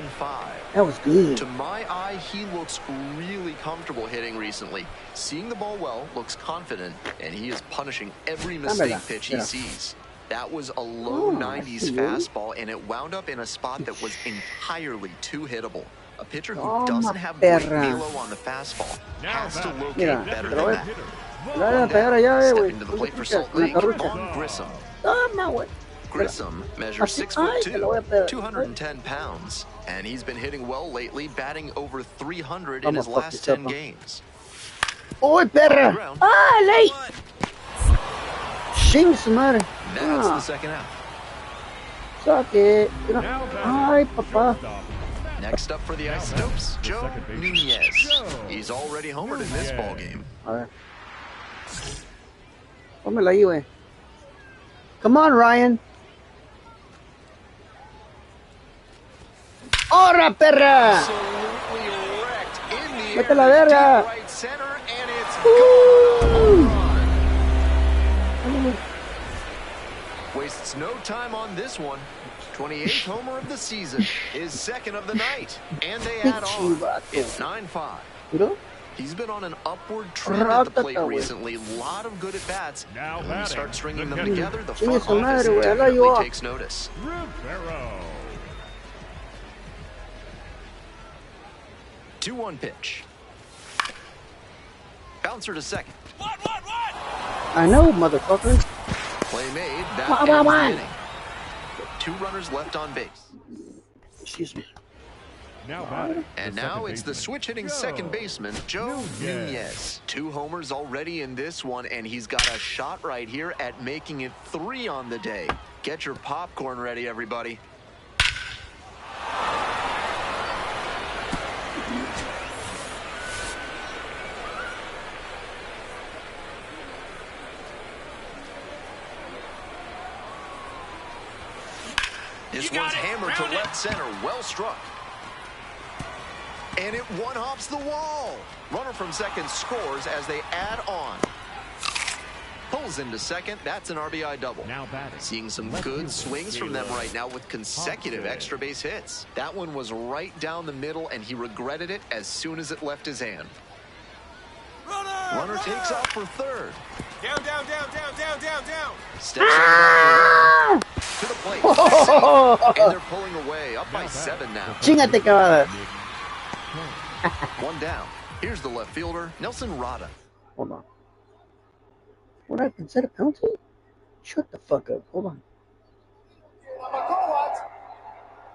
That was good. To my eye, he looks really comfortable hitting recently. Seeing the ball well, looks confident, and he is punishing every mistake pitch he sees. That was a low 90s fastball, and it wound up in a spot that was entirely too hittable. A pitcher who doesn't have great velo on the fastball has to locate better than that. Stepping to the plate for Salt Lake, Vaughn Grissom. Grissom measures 6'2", 210 pounds, and he's been hitting well lately, batting over 300 in his last 10 games. Oy, perra! Ah, late! Chingue su madre. That's the second out. Suck it. Ay, papá. Next up for the Isotopes, Joe Nunez. He's already homered in this ball game. A ver. Pónmela ahí, güey. Come on, Ryan. ¡Corra, perra! ¡Vete a la verga! Wastes no time on this one. 28th homer of the season, his second of the night, and they add on. It's 9-5. He's been on an upward trend at the plate recently. A lot of good at bats. Now when you start stringing them together, the front office definitely takes notice. 2-1 pitch. Bouncer to second. I know, motherfucker. Play made. That ends the inning. 2 runners left on base. Excuse me. And now it's the switch-hitting second baseman, Joe Nunez. 2 homers already in this one, and he's got a shot right here at making it 3 on the day. Get your popcorn ready, everybody. This one's hammered to left center. Well struck. And it one-hops the wall. Runner from second scores as they add on. Pulls into second. That's an RBI double. Now batting. Seeing some good swings from them right now with consecutive extra base hits. That one was right down the middle, and he regretted it as soon as it left his hand. Runner takes off for third. Down. Steps to the plate. And they're pulling away. Up by 7 now. Chingate, cabrón. 1 down. Here's the left fielder, Nelson Rada. Hold on. What happened? Is that a penalty? Shut the fuck up. Hold on.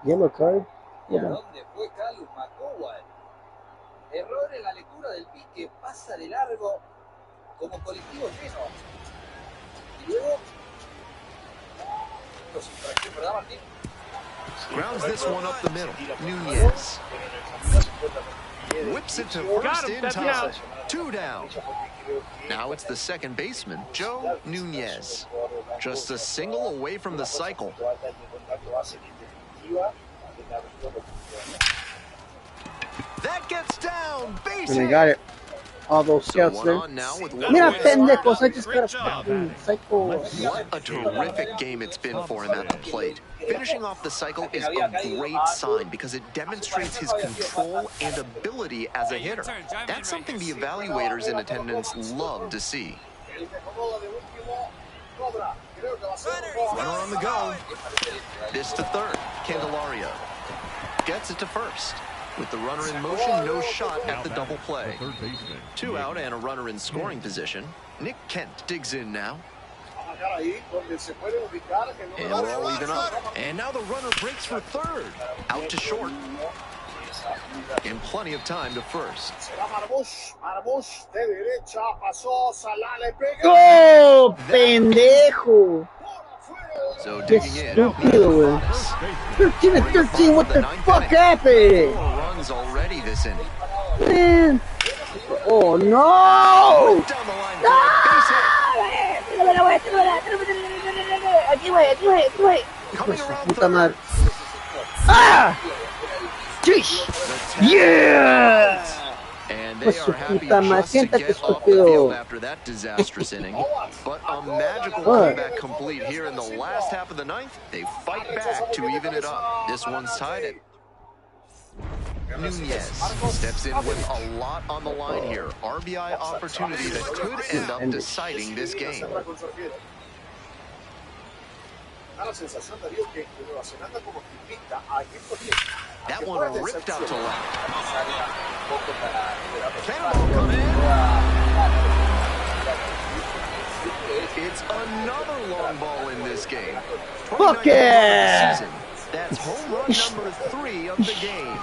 Yellow card? Yeah. Error en la lectura del pique, pasa de largo como colectivo lleno. Y luego, los infracciones, ¿verdad, Martín? Grounds this one up the middle. Nunez. Whips it to first in time. 2 down. Now it's the second baseman, Joe Nunez. Just a single away from the cycle. That gets down. Base And they got it. All those scouts there. Mira, pendejos. I just got a cycle. What a terrific game it's been for him at the plate. Finishing off the cycle is a great sign because it demonstrates his control and ability as a hitter. That's something the evaluators in attendance love to see. Runner on the go. This to third. Candelario gets it to first. With the runner in motion, no shot at the double play. 2 out and a runner in scoring position. Nick Kent digs in now. And we're all even up. And now the runner breaks for third. Out to short. And plenty of time to first. ¡Oh, pendejo! So digging in. 13 and 13, what the fuck happened? 4 runs already this inning. Man. Oh no! Aquí, güey. Puta madre. ¡Ah! ¡Chish! ¡Yeah! And they are happy just to get off the field after that disastrous inning. But a magical comeback complete here in the last half of the ninth. They fight back to even it up. This one's tied at Nunez steps in with a lot on the line here. RBI opportunity that could end up deciding this game. That one ripped out to left. Cannonball come in. It's another long ball in this game. Fuck yeah! That's home run number 3 of the game.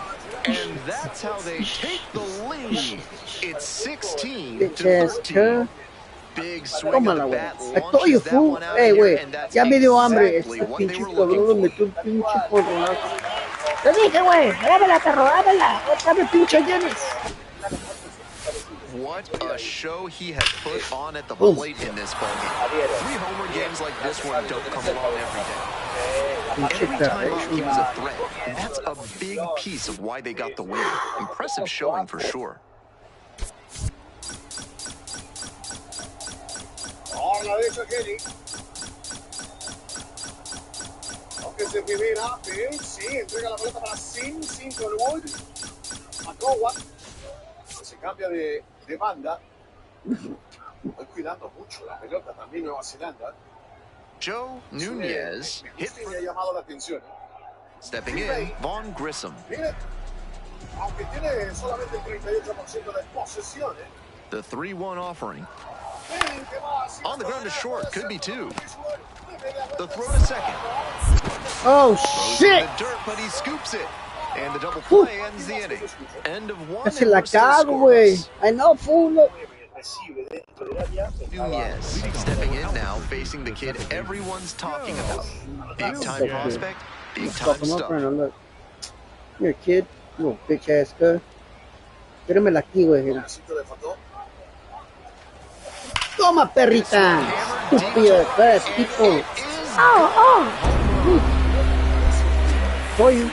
And that's how they take the lead. It's 16-13. Big swing of the bat launches that one out here, and that's exactly what they were looking for. Te dije, güey, dámela, perro, dámela. Dame pinche James. What a show he has put on at the plate in this ballgame. 3 homer games like this one don't come along every day. Every time up, he was a threat. And that's a big piece of why they got the win. Impressive showing for sure. A la derecha Kelly. Aunque se primera, Bill, sí, entrega la pelota para Sin con Wood. A Coward. Se cambia de banda. Estoy cuidando mucho la pelota también Nueva Zelanda. Joe Nunez hit for... Me ha llamado la atención. Stepping in, Vaughn Grissom. Mire, aunque tiene solamente el 38% de posesión. The 3-1 offering. On the ground to short, could be 2. The throw to second. Oh, shit! The dirt, but he scoops it. And the double play ends the inning. End of 1. Casi la cago, güey. I know, fool. Nunez stepping in now, facing the kid everyone's talking about. Big time prospect, big time stuff. Look. You're a kid, little bitch ass guy. Tíramela aquí, güey. Toma, perrita. Stupid ass people. For you.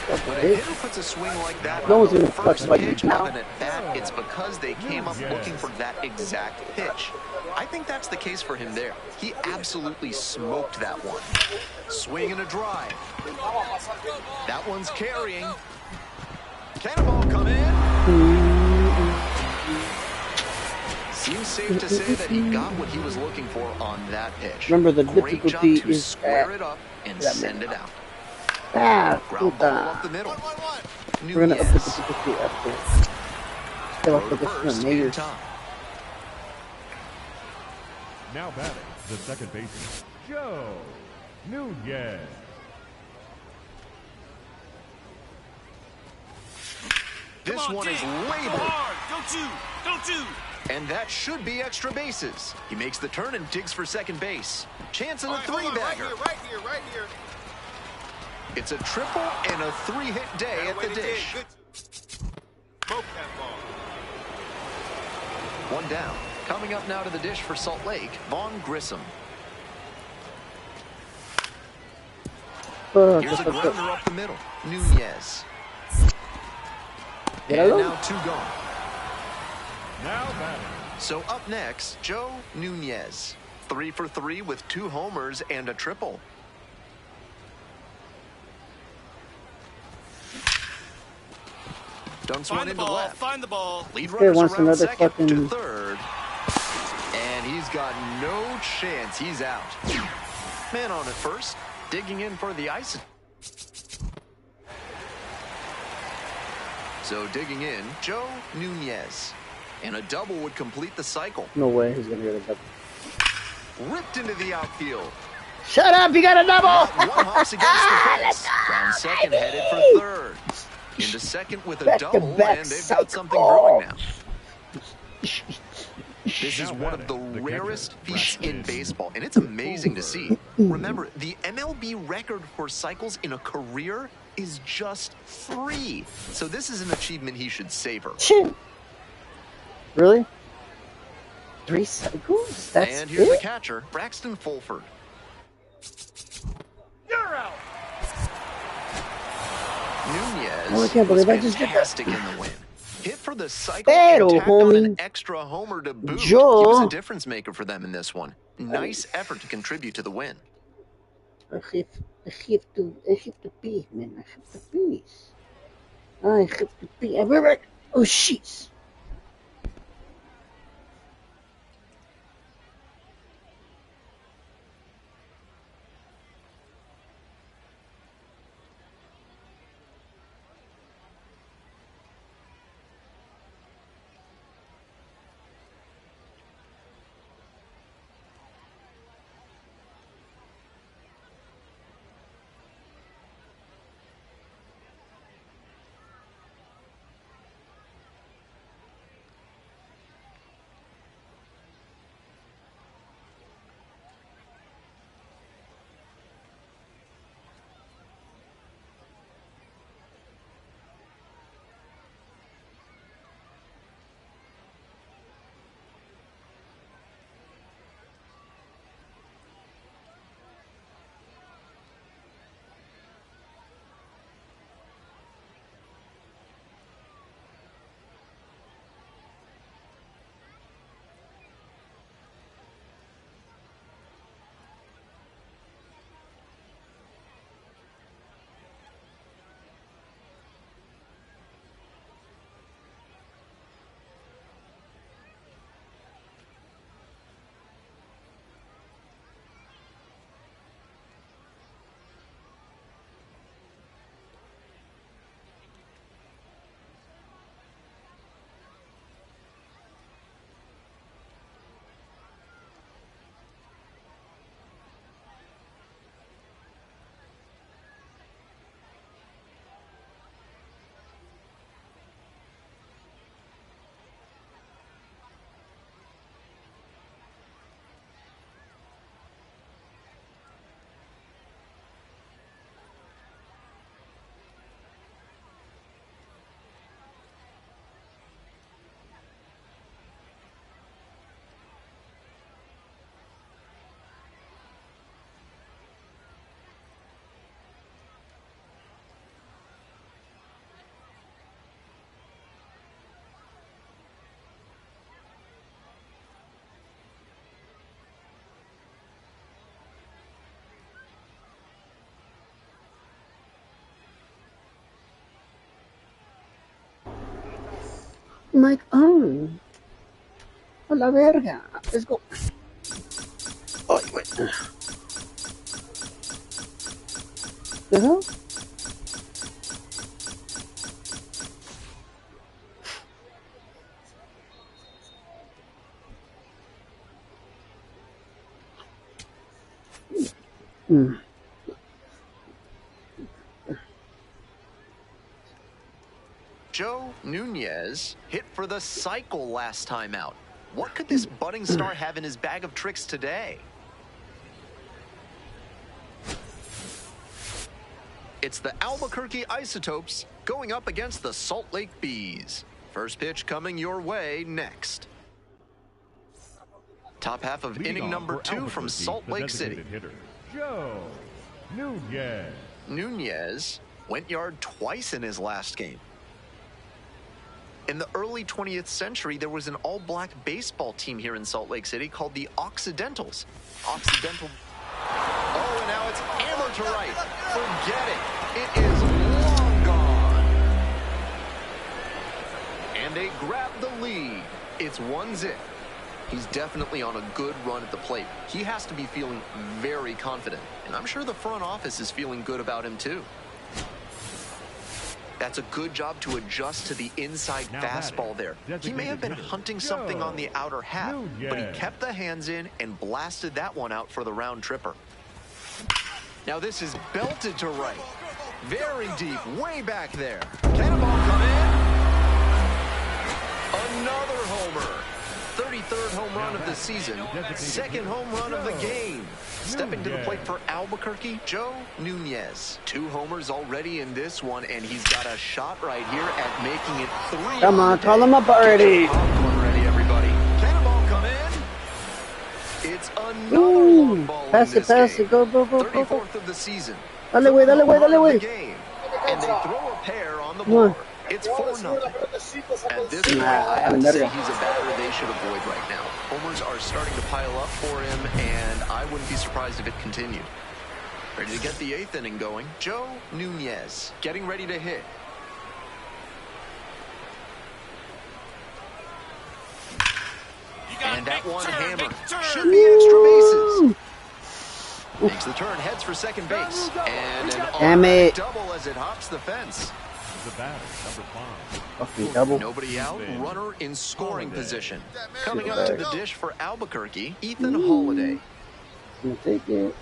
When a hitter puts a swing like that no on one's the gonna first touch like pitch you of now. an at-bat, it's because they came up looking for that exact pitch. I think that's the case for him there. He absolutely smoked that one. Swing and a drive. That one's carrying. Cannonball come in. Seems safe to say that he got what he was looking for on that pitch. Remember, the Great difficulty job to is square it up and send it out. Ah, Ground ball puta. up the middle. We're gonna up the Nunez. difficulty after. Still have to get First some in majors. time. Now batting, the second baseman, Joe Nunez. This one is labeled. Don't you. And that should be extra bases. He makes the turn and digs for second base. Chance at a three-bagger. Right here. It's a triple and a 3-hit day at the dish. Broke that ball. One down. Coming up now to the dish for Salt Lake, Vaughn Grissom. Here's a grounder up the middle. Nunez. And now 2 gone. Now batting. So up next, Joe Nunez. 3 for 3 with 2 homers and a triple. Dunks one into left. Find the ball. Lead Okay, runners wants around another second to fucking- third. And he's got no chance. He's out. Man on at first. Digging in for the ice. So digging in, Joe Nunez. And a double would complete the cycle. No way he's gonna get a double. Ripped into the outfield. Shut up, you got a double! One hops against the fence. Round second headed for third. Into second with a double, and they've got something brewing now. This is one of the rarest feats in baseball, and it's amazing to see. Remember, the MLB record for cycles in a career is just 3. So this is an achievement he should savor. Really? 3 cycles? That's And here's it? the catcher, Braxton Fulford. You're out. Nunez Oh, I can't believe I just did that. fantastic in the win. Hit for the cycle Pero, and tacked on an homie, extra homer to boot. Joe. He was a difference maker for them in this one. Nice effort to contribute to the win. I have to pee, man. I have to pee. I have to pee. I'll be right. Oh, shit. mic on. A la verga. Let's go. Oh, wait. The hell? Joe Nunez hit for the cycle last time out. What could this budding star have in his bag of tricks today? It's the Albuquerque Isotopes going up against the Salt Lake Bees. First pitch coming your way next. Top half of inning number 2 from Salt Lake City. Hitter, Joe Nunez. Nunez went yard twice in his last game. In the early 20th century, there was an all-black baseball team here in Salt Lake City called the Occidentals. Occidental. Oh, and now it's hammered to right. Forget it. It is long gone. And they grab the lead. It's 1-0. He's definitely on a good run at the plate. He has to be feeling very confident. And I'm sure the front office is feeling good about him, too. That's a good job to adjust to the inside fastball there. He may have been hunting something on the outer half, but he kept the hands in and blasted that one out for the round tripper. Now this is belted to right. Very deep, way back there. Cannonball come in. Another homer. 33rd home run of the season. Second home run of the game. Stepping to the plate for Albuquerque, Joe Nunez. 2 homers already in this one, and he's got a shot right here at making it 3. Come on, call him up already. Popcorn ready, everybody. Cannonball come in. It's another long ball Pass in it, this game. Go. 34th of the season. Dale, güey. And they throw a pair on the board. It's 4-0. At this point, I have to say he's a batter they should avoid right now. Homers are starting to pile up for him, and I wouldn't be surprised if it continued. Ready to get the 8th inning going. Joe Nunez getting ready to hit. And that one hammer should be extra bases. Makes the turn, heads for second base. And an automatic double as it hops the fence. The batter, number 5. Double. Nobody out, runner in scoring position. Coming up to the dish for Albuquerque, Ethan Holiday. Take it.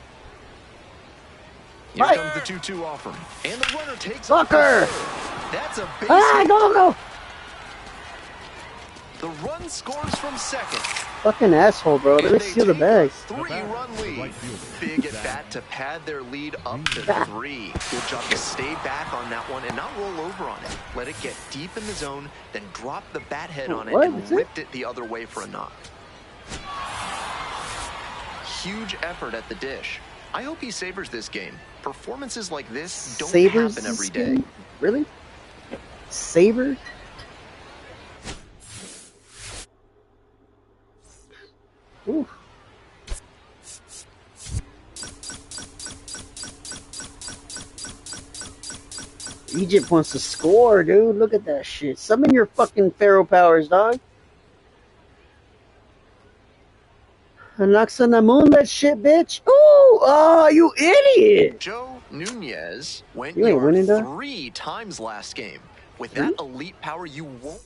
Here comes the 2-2 offer. And the runner takes off. That's a base hit. Go. The run scores from second. Fucking asshole, bro. Let me steal the bag. 3-run lead. Big at bat to pad their lead up to 3. Good job to stay back on that one and not roll over on it. Let it get deep in the zone, then drop the bat head on it and ripped it the other way for a knock. Huge effort at the dish. I hope he savors this game. Performances like this don't happen every day. Really? Savor? Ooh. Egypt wants to score, dude. Look at that shit. Summon your fucking Pharaoh powers, dog. Anaxanamun, that shit, bitch. Ooh, oh, you idiot. Joe Nunez went you ain't winning, 3 times last game. With that elite power, you won't.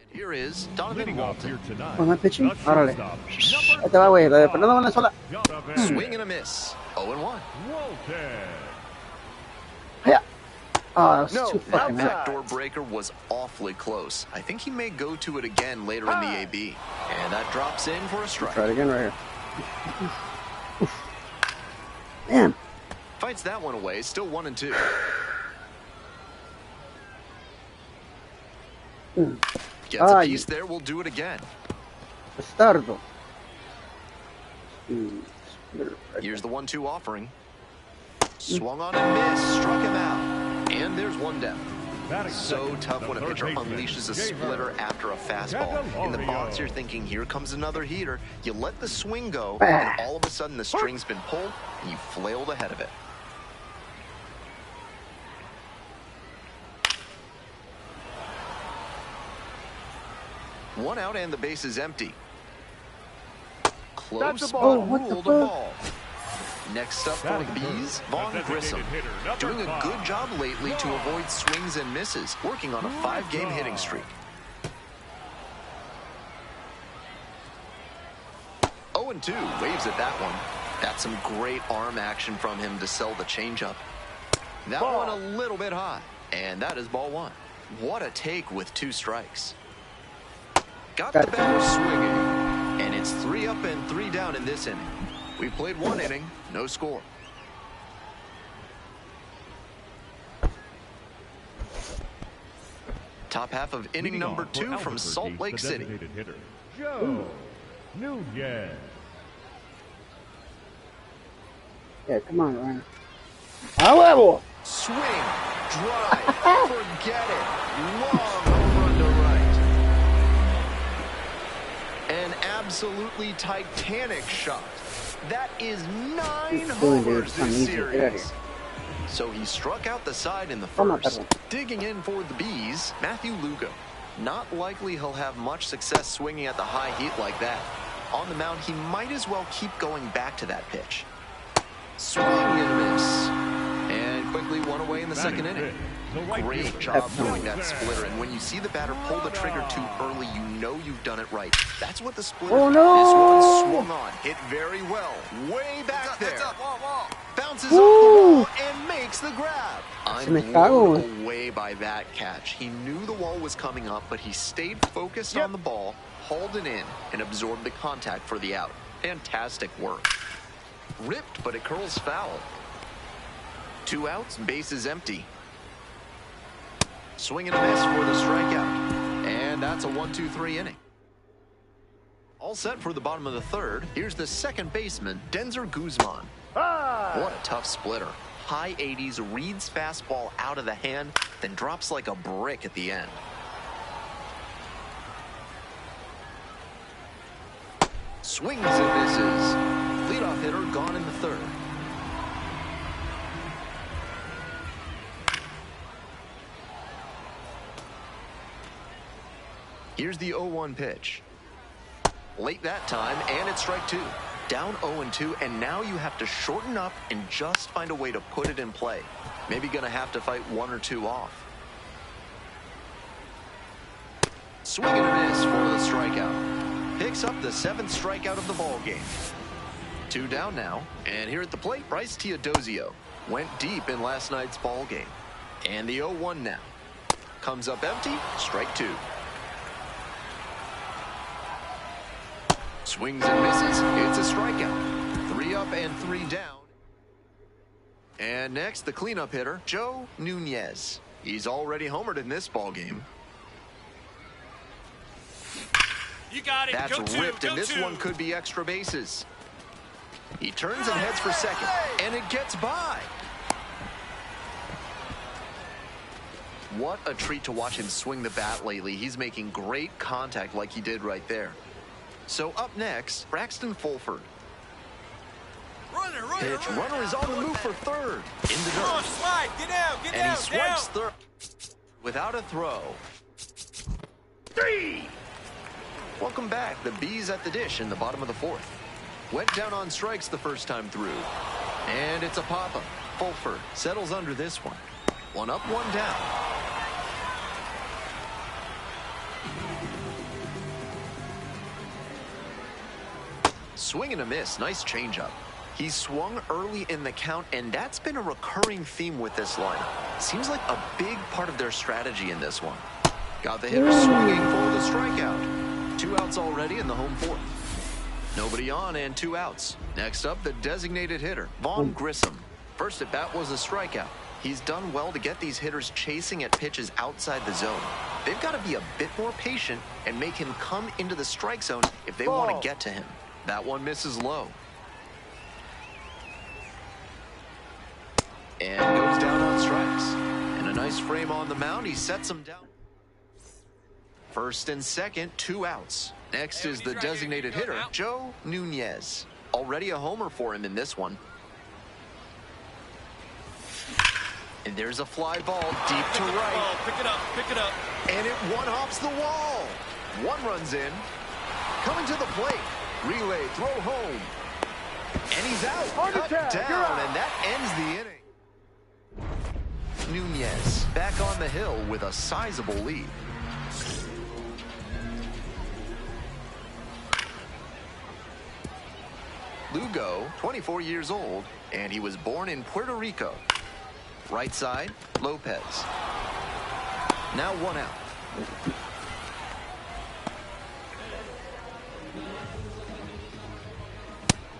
And here is Donovan Walton. Am I pitching? Órale. Ahí te va, güey. La de Fernando Valenzuela. Swing and a miss. 0-1. Yeah. Oh, that was too that fucking high. backdoor breaker was awfully close. I think he may go to it again later in the AB. And that drops in for a strike. Try it again right here. Man. Fights that one away. Still 1-2. Gets a piece there. We'll do it again. Bastardo. Here's the 1-2 offering. Swung on and missed. Struck him out. And there's one down. So tough when a pitcher unleashes a splitter after a fastball. In the box, you're thinking, here comes another heater. You let the swing go, and all of a sudden the string's been pulled, and you flailed ahead of it. One out and the base is empty. Close Oh, but what the ruled a fuck? ball. Next up for the Bees, Vaughn Grissom. Doing a good job lately to avoid swings and misses, working on a 5-game hitting streak. 0-2, waves at that one. That's some great arm action from him to sell the changeup. That one a little bit high, and that is ball 1. What a take with 2 strikes. Got the batter swinging, and it's 3 up and 3 down in this inning. We've played 1 inning, no score. Top half of inning number 2 from Salt Lake City. Hitter, Joe Nunez. Yeah, come on, Ryan. However. Swing, drive, forget it. Long home run to right. An absolutely titanic shot. That is 9 homers this series. So he struck out the side in the first. Digging in for the Bees, Matthew Lugo. Not likely he'll have much success swinging at the high heat like that. On the mound, he might as well keep going back to that pitch. Swing and miss. And quickly one away in the second inning. Great job throwing that splitter. And when you see the batter pull the trigger too early, you know you've done it right. That's what the splitter did. This one swung on. Hit very well. Way back there. Bounces off the wall and makes the grab. I'm blown away by that catch. He knew the wall was coming up, but he stayed focused on the ball, hauled it in, and absorbed the contact for the out. Fantastic work. Ripped, but it curls foul. 2 outs, base is empty. Swing and a miss for the strikeout. And that's a 1-2-3 inning. All set for the bottom of the 3rd. Here's the second baseman, Denzer Guzman. What a tough splitter. High 80s, reads fastball out of the hand, then drops like a brick at the end. Swings and misses. Leadoff hitter gone in the 3rd. Here's the 0-1 pitch. Late that time, and it's strike 2. Down 0-2, and now you have to shorten up and just find a way to put it in play. Maybe gonna have to fight 1 or 2 off. Swing and a miss for the strikeout. Picks up the 7th strikeout of the ball game. 2 down now, and here at the plate, Bryce Teodosio went deep in last night's ball game. And the 0-1 now. Comes up empty, strike 2. Swings and misses. It's a strikeout. 3 up and 3 down. And next, the cleanup hitter, Joe Nunez. He's already homered in this ball game. You got it. That's ripped, and this one could be extra bases. He turns and heads for second, and it gets by. What a treat to watch him swing the bat lately. He's making great contact like he did right there. So up next, Braxton Fulford. Runner is on the move for 3rd. In the dirt. Slide. Get down. Get and down. He swipes 3rd without a throw. 3. Welcome back. The Bees at the dish in the bottom of the 4th. Went down on strikes the first time through. And it's a pop-up. Fulford settles under this one. 1 up, 1 down. Swing and a miss. Nice changeup. He swung early in the count, and that's been a recurring theme with this lineup. Seems like a big part of their strategy in this one. Got the hitter swinging for the strikeout. 2 outs already in the home 4th. Nobody on and 2 outs. Next up, the designated hitter, Vaughn Grissom. First at bat was a strikeout. He's done well to get these hitters chasing at pitches outside the zone. They've got to be a bit more patient and make him come into the strike zone if they want to get to him. That one misses low. And goes down on strikes. And a nice frame on the mound. He sets him down. First and second, 2 outs. Next is the designated hitter, Joe Nunez. Already a homer for him in this one. And there's a fly ball deep to right. Pick it up. Pick it up. And it one-hops the wall. One runs in. Coming to the plate. Relay, throw home. And he's out. Cut down, and that ends the inning. Nunez back on the hill with a sizable lead. Lugo, 24 years old, and he was born in Puerto Rico. Right side, Lopez. Now one out.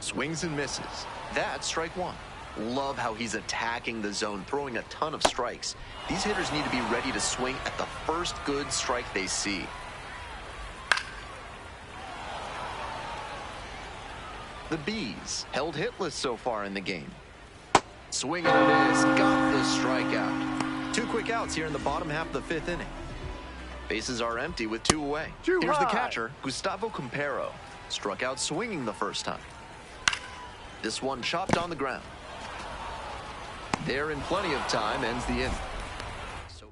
Swings and misses. That's strike one. Love how he's attacking the zone, throwing a ton of strikes. These hitters need to be ready to swing at the first good strike they see. The Bees held hitless so far in the game. Swing and a miss, got the strikeout. 2 quick outs here in the bottom half of the 5th inning. Bases are empty with 2 away. Here's the catcher, Gustavo Campero. Struck out swinging the first time. This one chopped on the ground. There in plenty of time, ends the inning. So,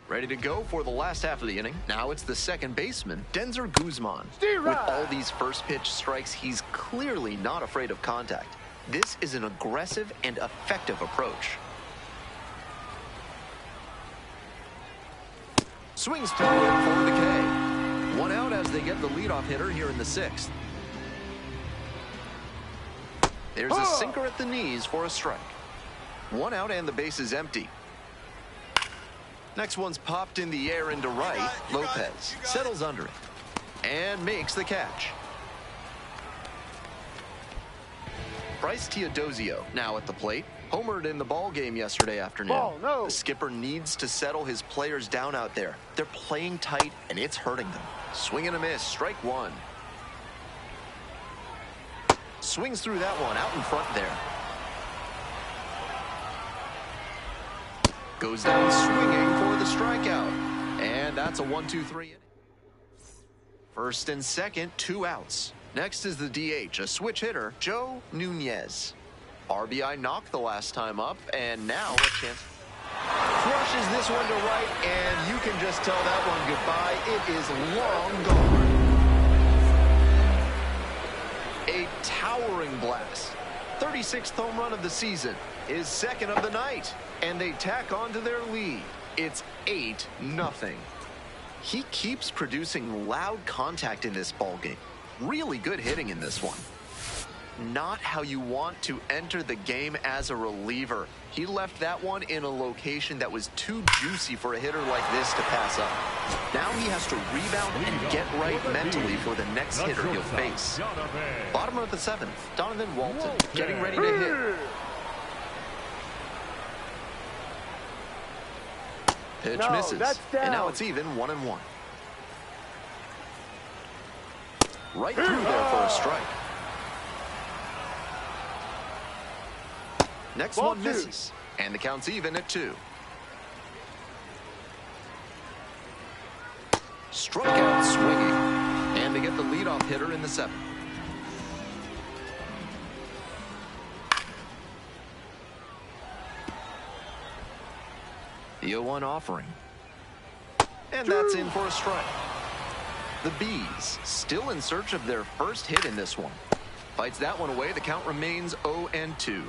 ready to go for the last half of the inning. Now it's the second baseman, Denzer Guzman. With all these first pitch strikes, he's clearly not afraid of contact. This is an aggressive and effective approach. Swings through it for the K. 1 out as they get the leadoff hitter here in the 6th. There's a sinker at the knees for a strike. 1 out and the base is empty. Next one's popped in the air into right. Lopez settles under it and makes the catch. Bryce Teodosio now at the plate. Homered in the ball game yesterday afternoon. The skipper needs to settle his players down out there. They're playing tight and it's hurting them. Swing and a miss, strike one. Swings through that one out in front there. Goes down swinging for the strikeout. And that's a 1-2-3 inning. First and second, 2 outs. Next is the DH, a switch hitter, Joe Nunez. RBI knocked the last time up, and now a chance. Crushes this one to right, and you can just tell that one goodbye. It is long gone. A towering blast. 36th home run of the season. His second of the night, and they tack on to their lead. It's 8-0. He keeps producing loud contact in this ballgame. Really good hitting in this one. Not how you want to enter the game as a reliever. He left that one in a location that was too juicy for a hitter like this to pass up. Now he has to rebound and get right mentally for the next hitter he'll face. Bottom of the 7th, Donovan Walton getting ready to hit. Pitch misses, and now it's even 1-1. Right through there for a strike. Next one misses, and the count's even at 2. Struck out swinging, and they get the leadoff hitter in the 7th. The 0-1 offering. And that's in for a strike. The Bees still in search of their first hit in this one. Fights that one away. The count remains 0-2.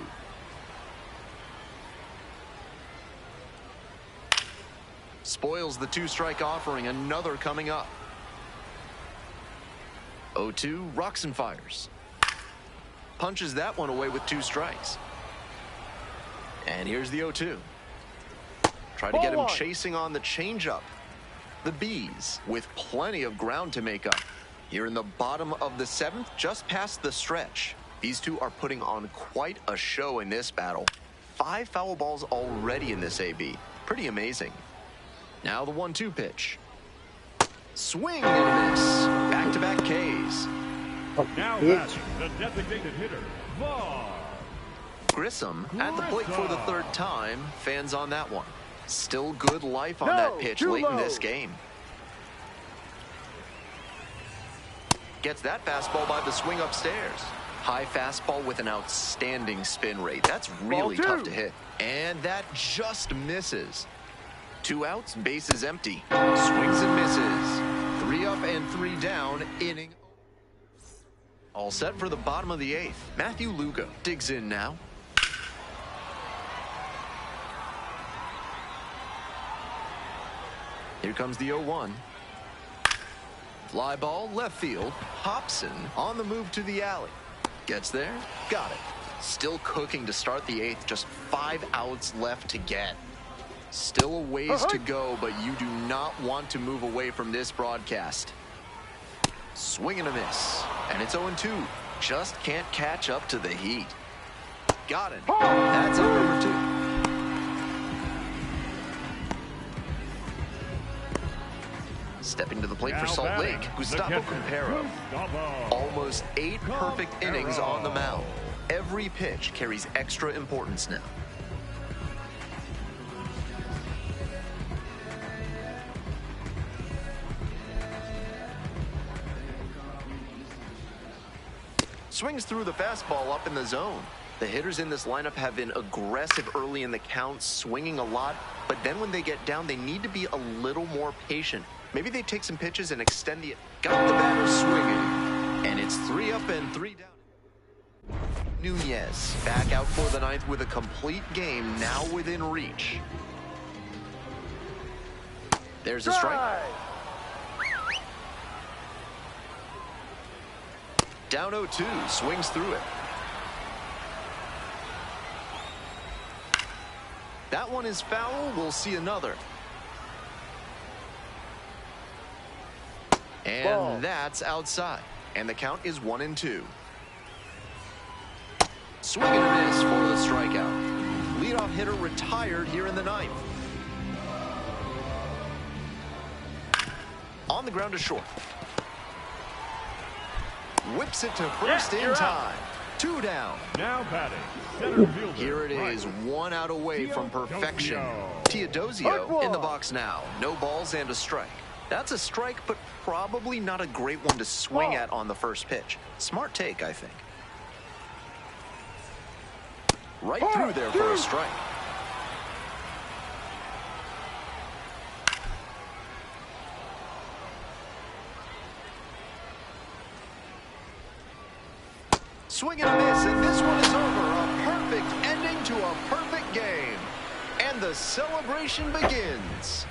Spoils the 2-strike offering. Another coming up. 0-2, rocks and fires. Punches that one away with 2 strikes. And here's the 0-2. Try to get him chasing on the changeup. The Bees with plenty of ground to make up. Here in the bottom of the 7th, just past the stretch. These two are putting on quite a show in this battle. 5 foul balls already in this AB. Pretty amazing. Now the 1-2 pitch. Swing and a miss. Back-to-back Ks. Now batting, the designated hitter, Vaughn. Grissom at the plate for the 3rd time. Fans on that one. Still good life on that pitch late in this game. Gets that fastball by the swing upstairs. High fastball with an outstanding spin rate. That's really tough to hit. And that just misses. 2 outs, base is empty. Swings and misses. up and 3 down, inning. All set for the bottom of the 8th. Matthew Lugo digs in now. Here comes the 0-1. Fly ball, left field. Hobson on the move to the alley. Gets there, got it. Still cooking to start the 8th, just 5 outs left to get. Still a ways to go, but you do not want to move away from this broadcast. Swing and a miss, and it's 0-2. Just can't catch up to the heat. Got it. That's out number 2. Stepping to the plate for Salt Lake, Gustavo Quintero. Almost 8 perfect innings on the mound. Every pitch carries extra importance now. Swings through the fastball up in the zone. The hitters in this lineup have been aggressive early in the count, swinging a lot, but then when they get down, they need to be a little more patient. Maybe they take some pitches and extend the... Got the batter swinging, and it's 3 up and 3 down. Nunez back out for the 9th with a complete game now within reach. There's a strike. Down 0-2, swings through it. That one is foul. We'll see another. And that's outside. And the count is 1-2. Swing and a miss for the strikeout. Leadoff hitter retired here in the 9th. On the ground to short. Whips it to first in time. 2 down. Now batting, center fielder. Here it is, 1 out away from perfection. Teodosio in the box now. No balls and a strike. That's a strike, but probably not a great one to swing at on the first pitch. Smart take, I think. Right through there for a strike. Swing and a miss, and this one is over. A perfect ending to a perfect game. And the celebration begins.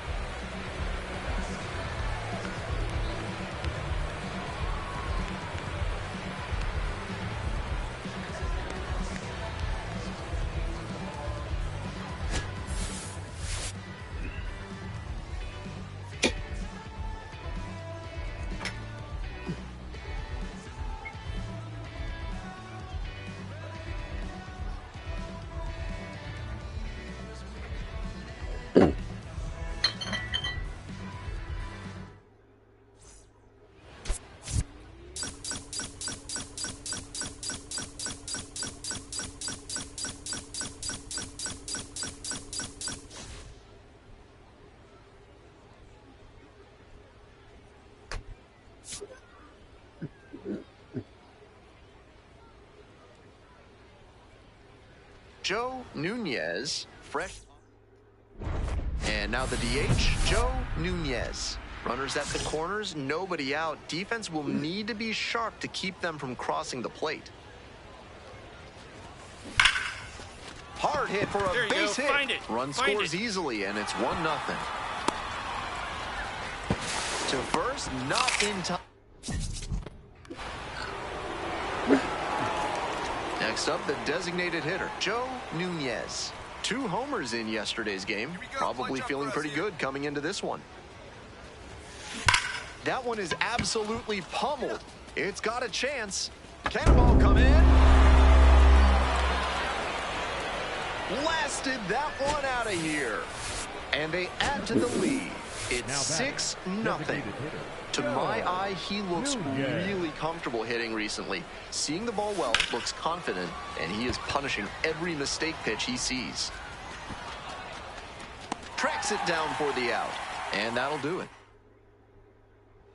Joe Nunez, fresh. And now the DH, Joe Nunez. Runners at the corners, nobody out. Defense will need to be sharp to keep them from crossing the plate. Hard hit for a base hit. Run scores easily, and it's 1-0. To first, not in time. Next up, the designated hitter, Joe Nunez. 2 homers in yesterday's game. Probably feeling pretty good coming into this one. That one is absolutely pummeled. It's got a chance. Can the ball come in? Blasted that one out of here. And they add to the lead. It's 6-0. To my eye, he looks really comfortable hitting recently. Seeing the ball well, looks confident, and he is punishing every mistake pitch he sees. Tracks it down for the out, and that'll do it.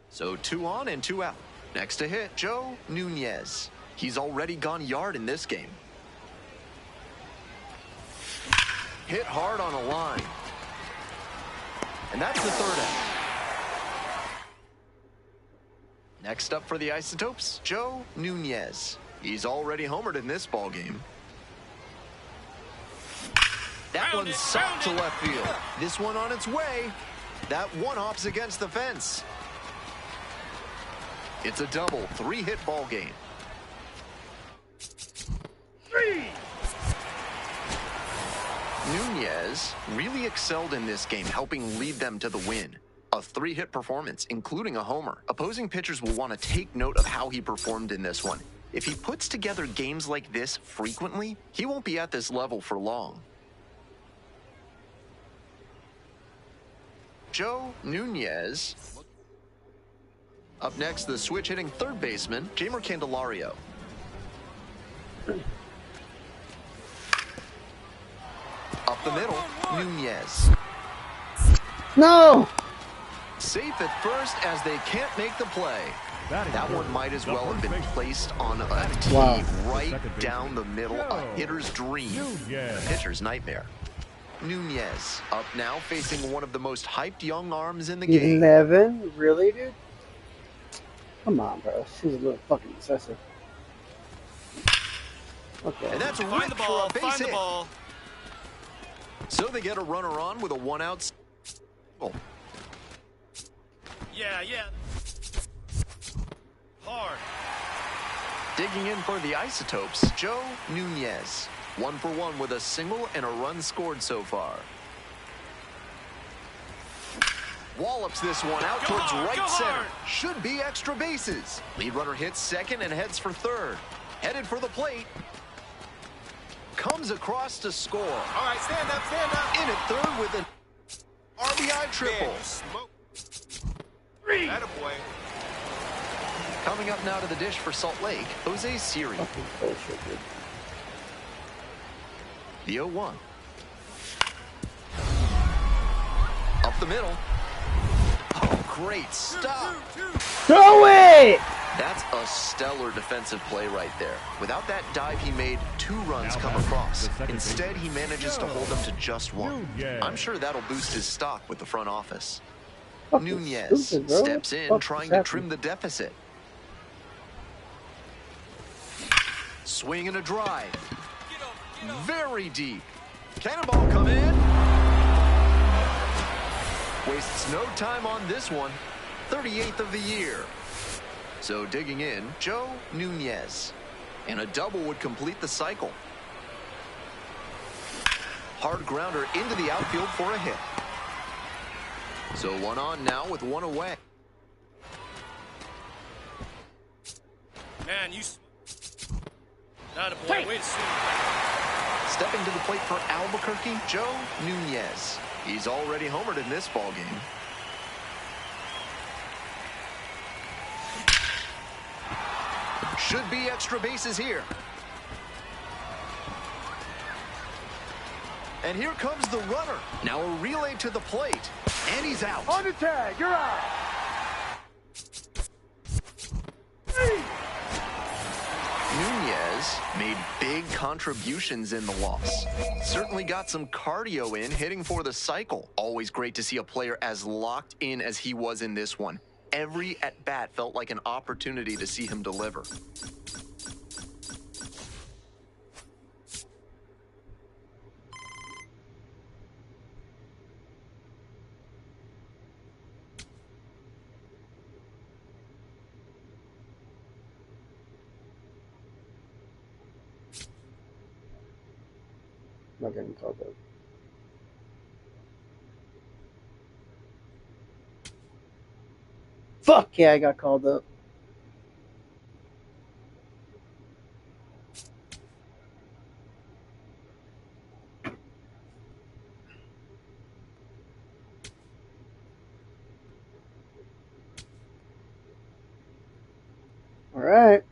So 2 on and 2 out. Next to hit, Joe Nunez. He's already gone yard in this game. Hit hard on a line. And that's the 3rd out. Next up for the Isotopes, Joe Nunez. He's already homered in this ballgame. That one's socked to left field. This one on its way. That one hops against the fence. It's a double, 3-hit ball game. Nunez really excelled in this game, helping lead them to the win. A 3-hit performance, including a homer. Opposing pitchers will want to take note of how he performed in this one. If he puts together games like this frequently, he won't be at this level for long. Joe Nunez. Up next, the switch-hitting third baseman, Jeimer Candelario. Up the middle, Nunez. No! Safe at first as they can't make the play. That one might as well have been placed on a tee right down the middle, a hitter's dream, a pitcher's nightmare. Nunez up now facing one of the most hyped young arms in the game. 11? Really, dude? Come on, bro. She's a little fucking excessive. Okay. And that's a Find the ball, for a base find the hit. ball. So they get a runner on with a 1-out. Yeah. Hard. Digging in for the Isotopes, Joe Nunez. 1 for 1 with a single and a run scored so far. Wallops this one out towards right center. Should be extra bases. Lead runner hits second and heads for third. Headed for the plate. Comes across to score. All right, stand up. In at third with an RBI triple. Attaboy. Coming up now to the dish for Salt Lake, Jose Siri. The 0-1. Up the middle. Oh, great stop. Throw it! That's a stellar defensive play right there. Without that dive, he made 2 runs come across. Instead, he manages to hold them to just 1. I'm sure that'll boost his stock with the front office. Nunez steps in, trying to trim the deficit. Swing and a drive. Very deep. Cannonball come in. Wastes no time on this one. 38th of the year. So digging in, Joe Nunez. And a double would complete the cycle. Hard grounder into the outfield for a hit. So 1 on now with 1 away. Man, you... Attaboy, way to swing. Stepping to the plate for Albuquerque, Joe Nunez. He's already homered in this ballgame. Should be extra bases here. And here comes the runner. Now a relay to the plate. And he's out. On the tag, you're out. Nunez made big contributions in the loss. Certainly got some cardio in, hitting for the cycle. Always great to see a player as locked in as he was in this one. Every at-bat felt like an opportunity to see him deliver. Not getting called up. Fuck yeah, I got called up. All right.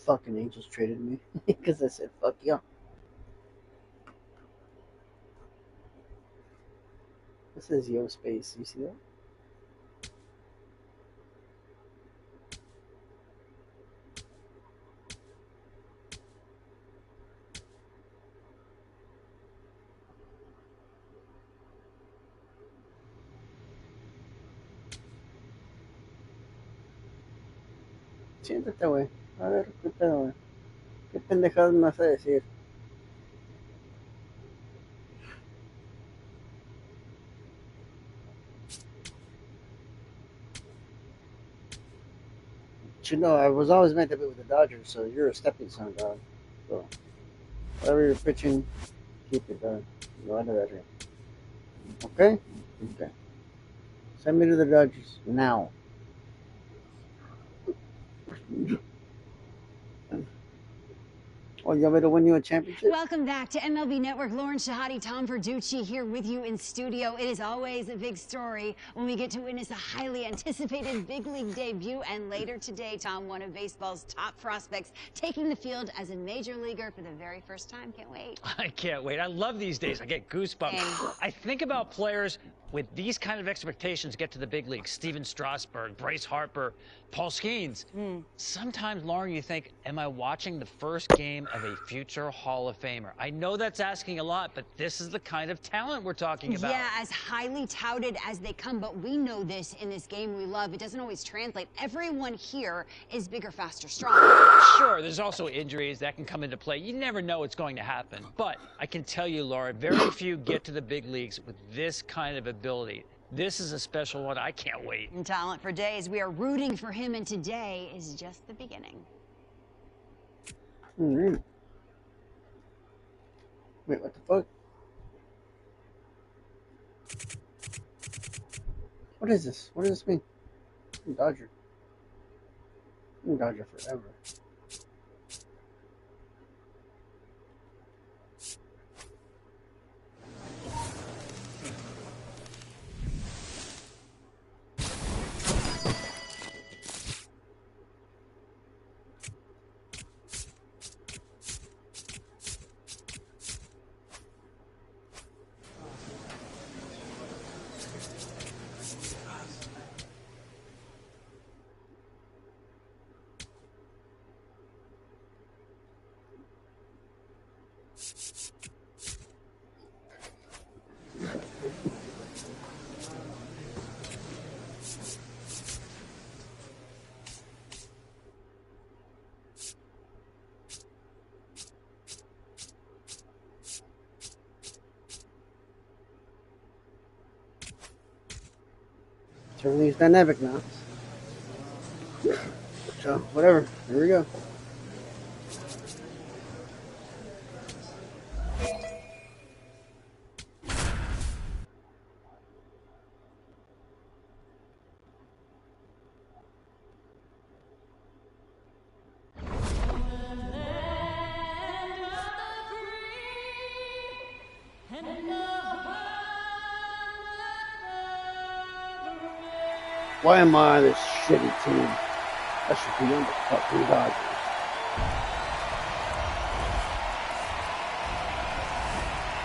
Fucking Angels traded me because I said fuck yeah. This is Yo Space. You see that? Siéntate, güey. A ver, qué pedo, güey. ¿Qué pendejadas me vas a decir? You know, I was always meant to be with the Dodgers, so you're a stepping stone, dog. So, whatever you're pitching, keep it, dog. Go under that here. Okay? Okay. Send me to the Dodgers now. Oh, you want me to win you a championship? Welcome back to MLB Network. Lauren Shahadi, Tom Verducci here with you in studio. It is always a big story when we get to witness a highly anticipated big league debut. And later today, Tom, one of baseball's top prospects, taking the field as a major leaguer for the very first time. Can't wait. I can't wait. I love these days. I get goosebumps. I think about players with these kind of expectations get to the big leagues. Steven Strasburg, Bryce Harper, Paul Skeens. Sometimes, Lauren, you think, am I watching the first game of a future Hall of Famer? I know that's asking a lot, but this is the kind of talent we're talking about. Yeah, as highly touted as they come, but we know this in this game we love. It doesn't always translate. Everyone here is bigger, faster, stronger. Sure, there's also injuries that can come into play. You never know what's going to happen. But I can tell you, Laura, very few get to the big leagues with this kind of ability. This is a special one. I can't wait. And talent for days. We are rooting for him, and today is just the beginning. Wait, what the fuck? What is this? What does this mean? I'm Dodger. I'm Dodger forever. Everything's dynamic now. So, whatever. Here we go. Why am I this shitty team? I should be on the fucking Dodgers.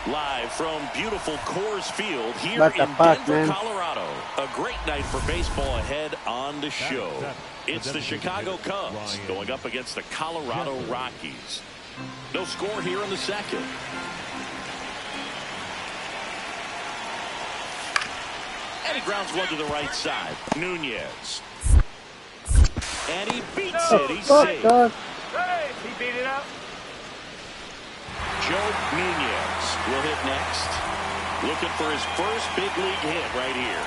Live from beautiful Coors Field here What the in fuck, Denver, man? Colorado. A great night for baseball ahead on the show. It's the Chicago Cubs going up against the Colorado Rockies. No score here in the second. And he grounds one to the right side. Nunez. And he beats it. He's safe. Hey, he beat it up. Joe Nunez will hit next. Looking for his first big league hit right here.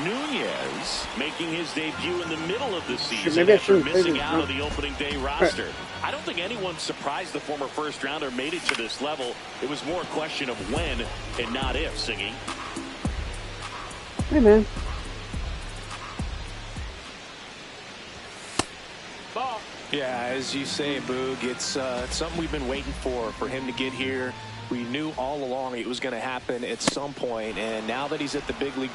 Nunez making his debut in the middle of the season after missing out on the opening day roster. I don't think anyone surprised the former first rounder made it to this level. It was more a question of when and not if, Singing. Hey, man. Ball. Yeah, as you say, Boog, it's something we've been waiting for him to get here. We knew all along it was going to happen at some point, and now that he's at the big league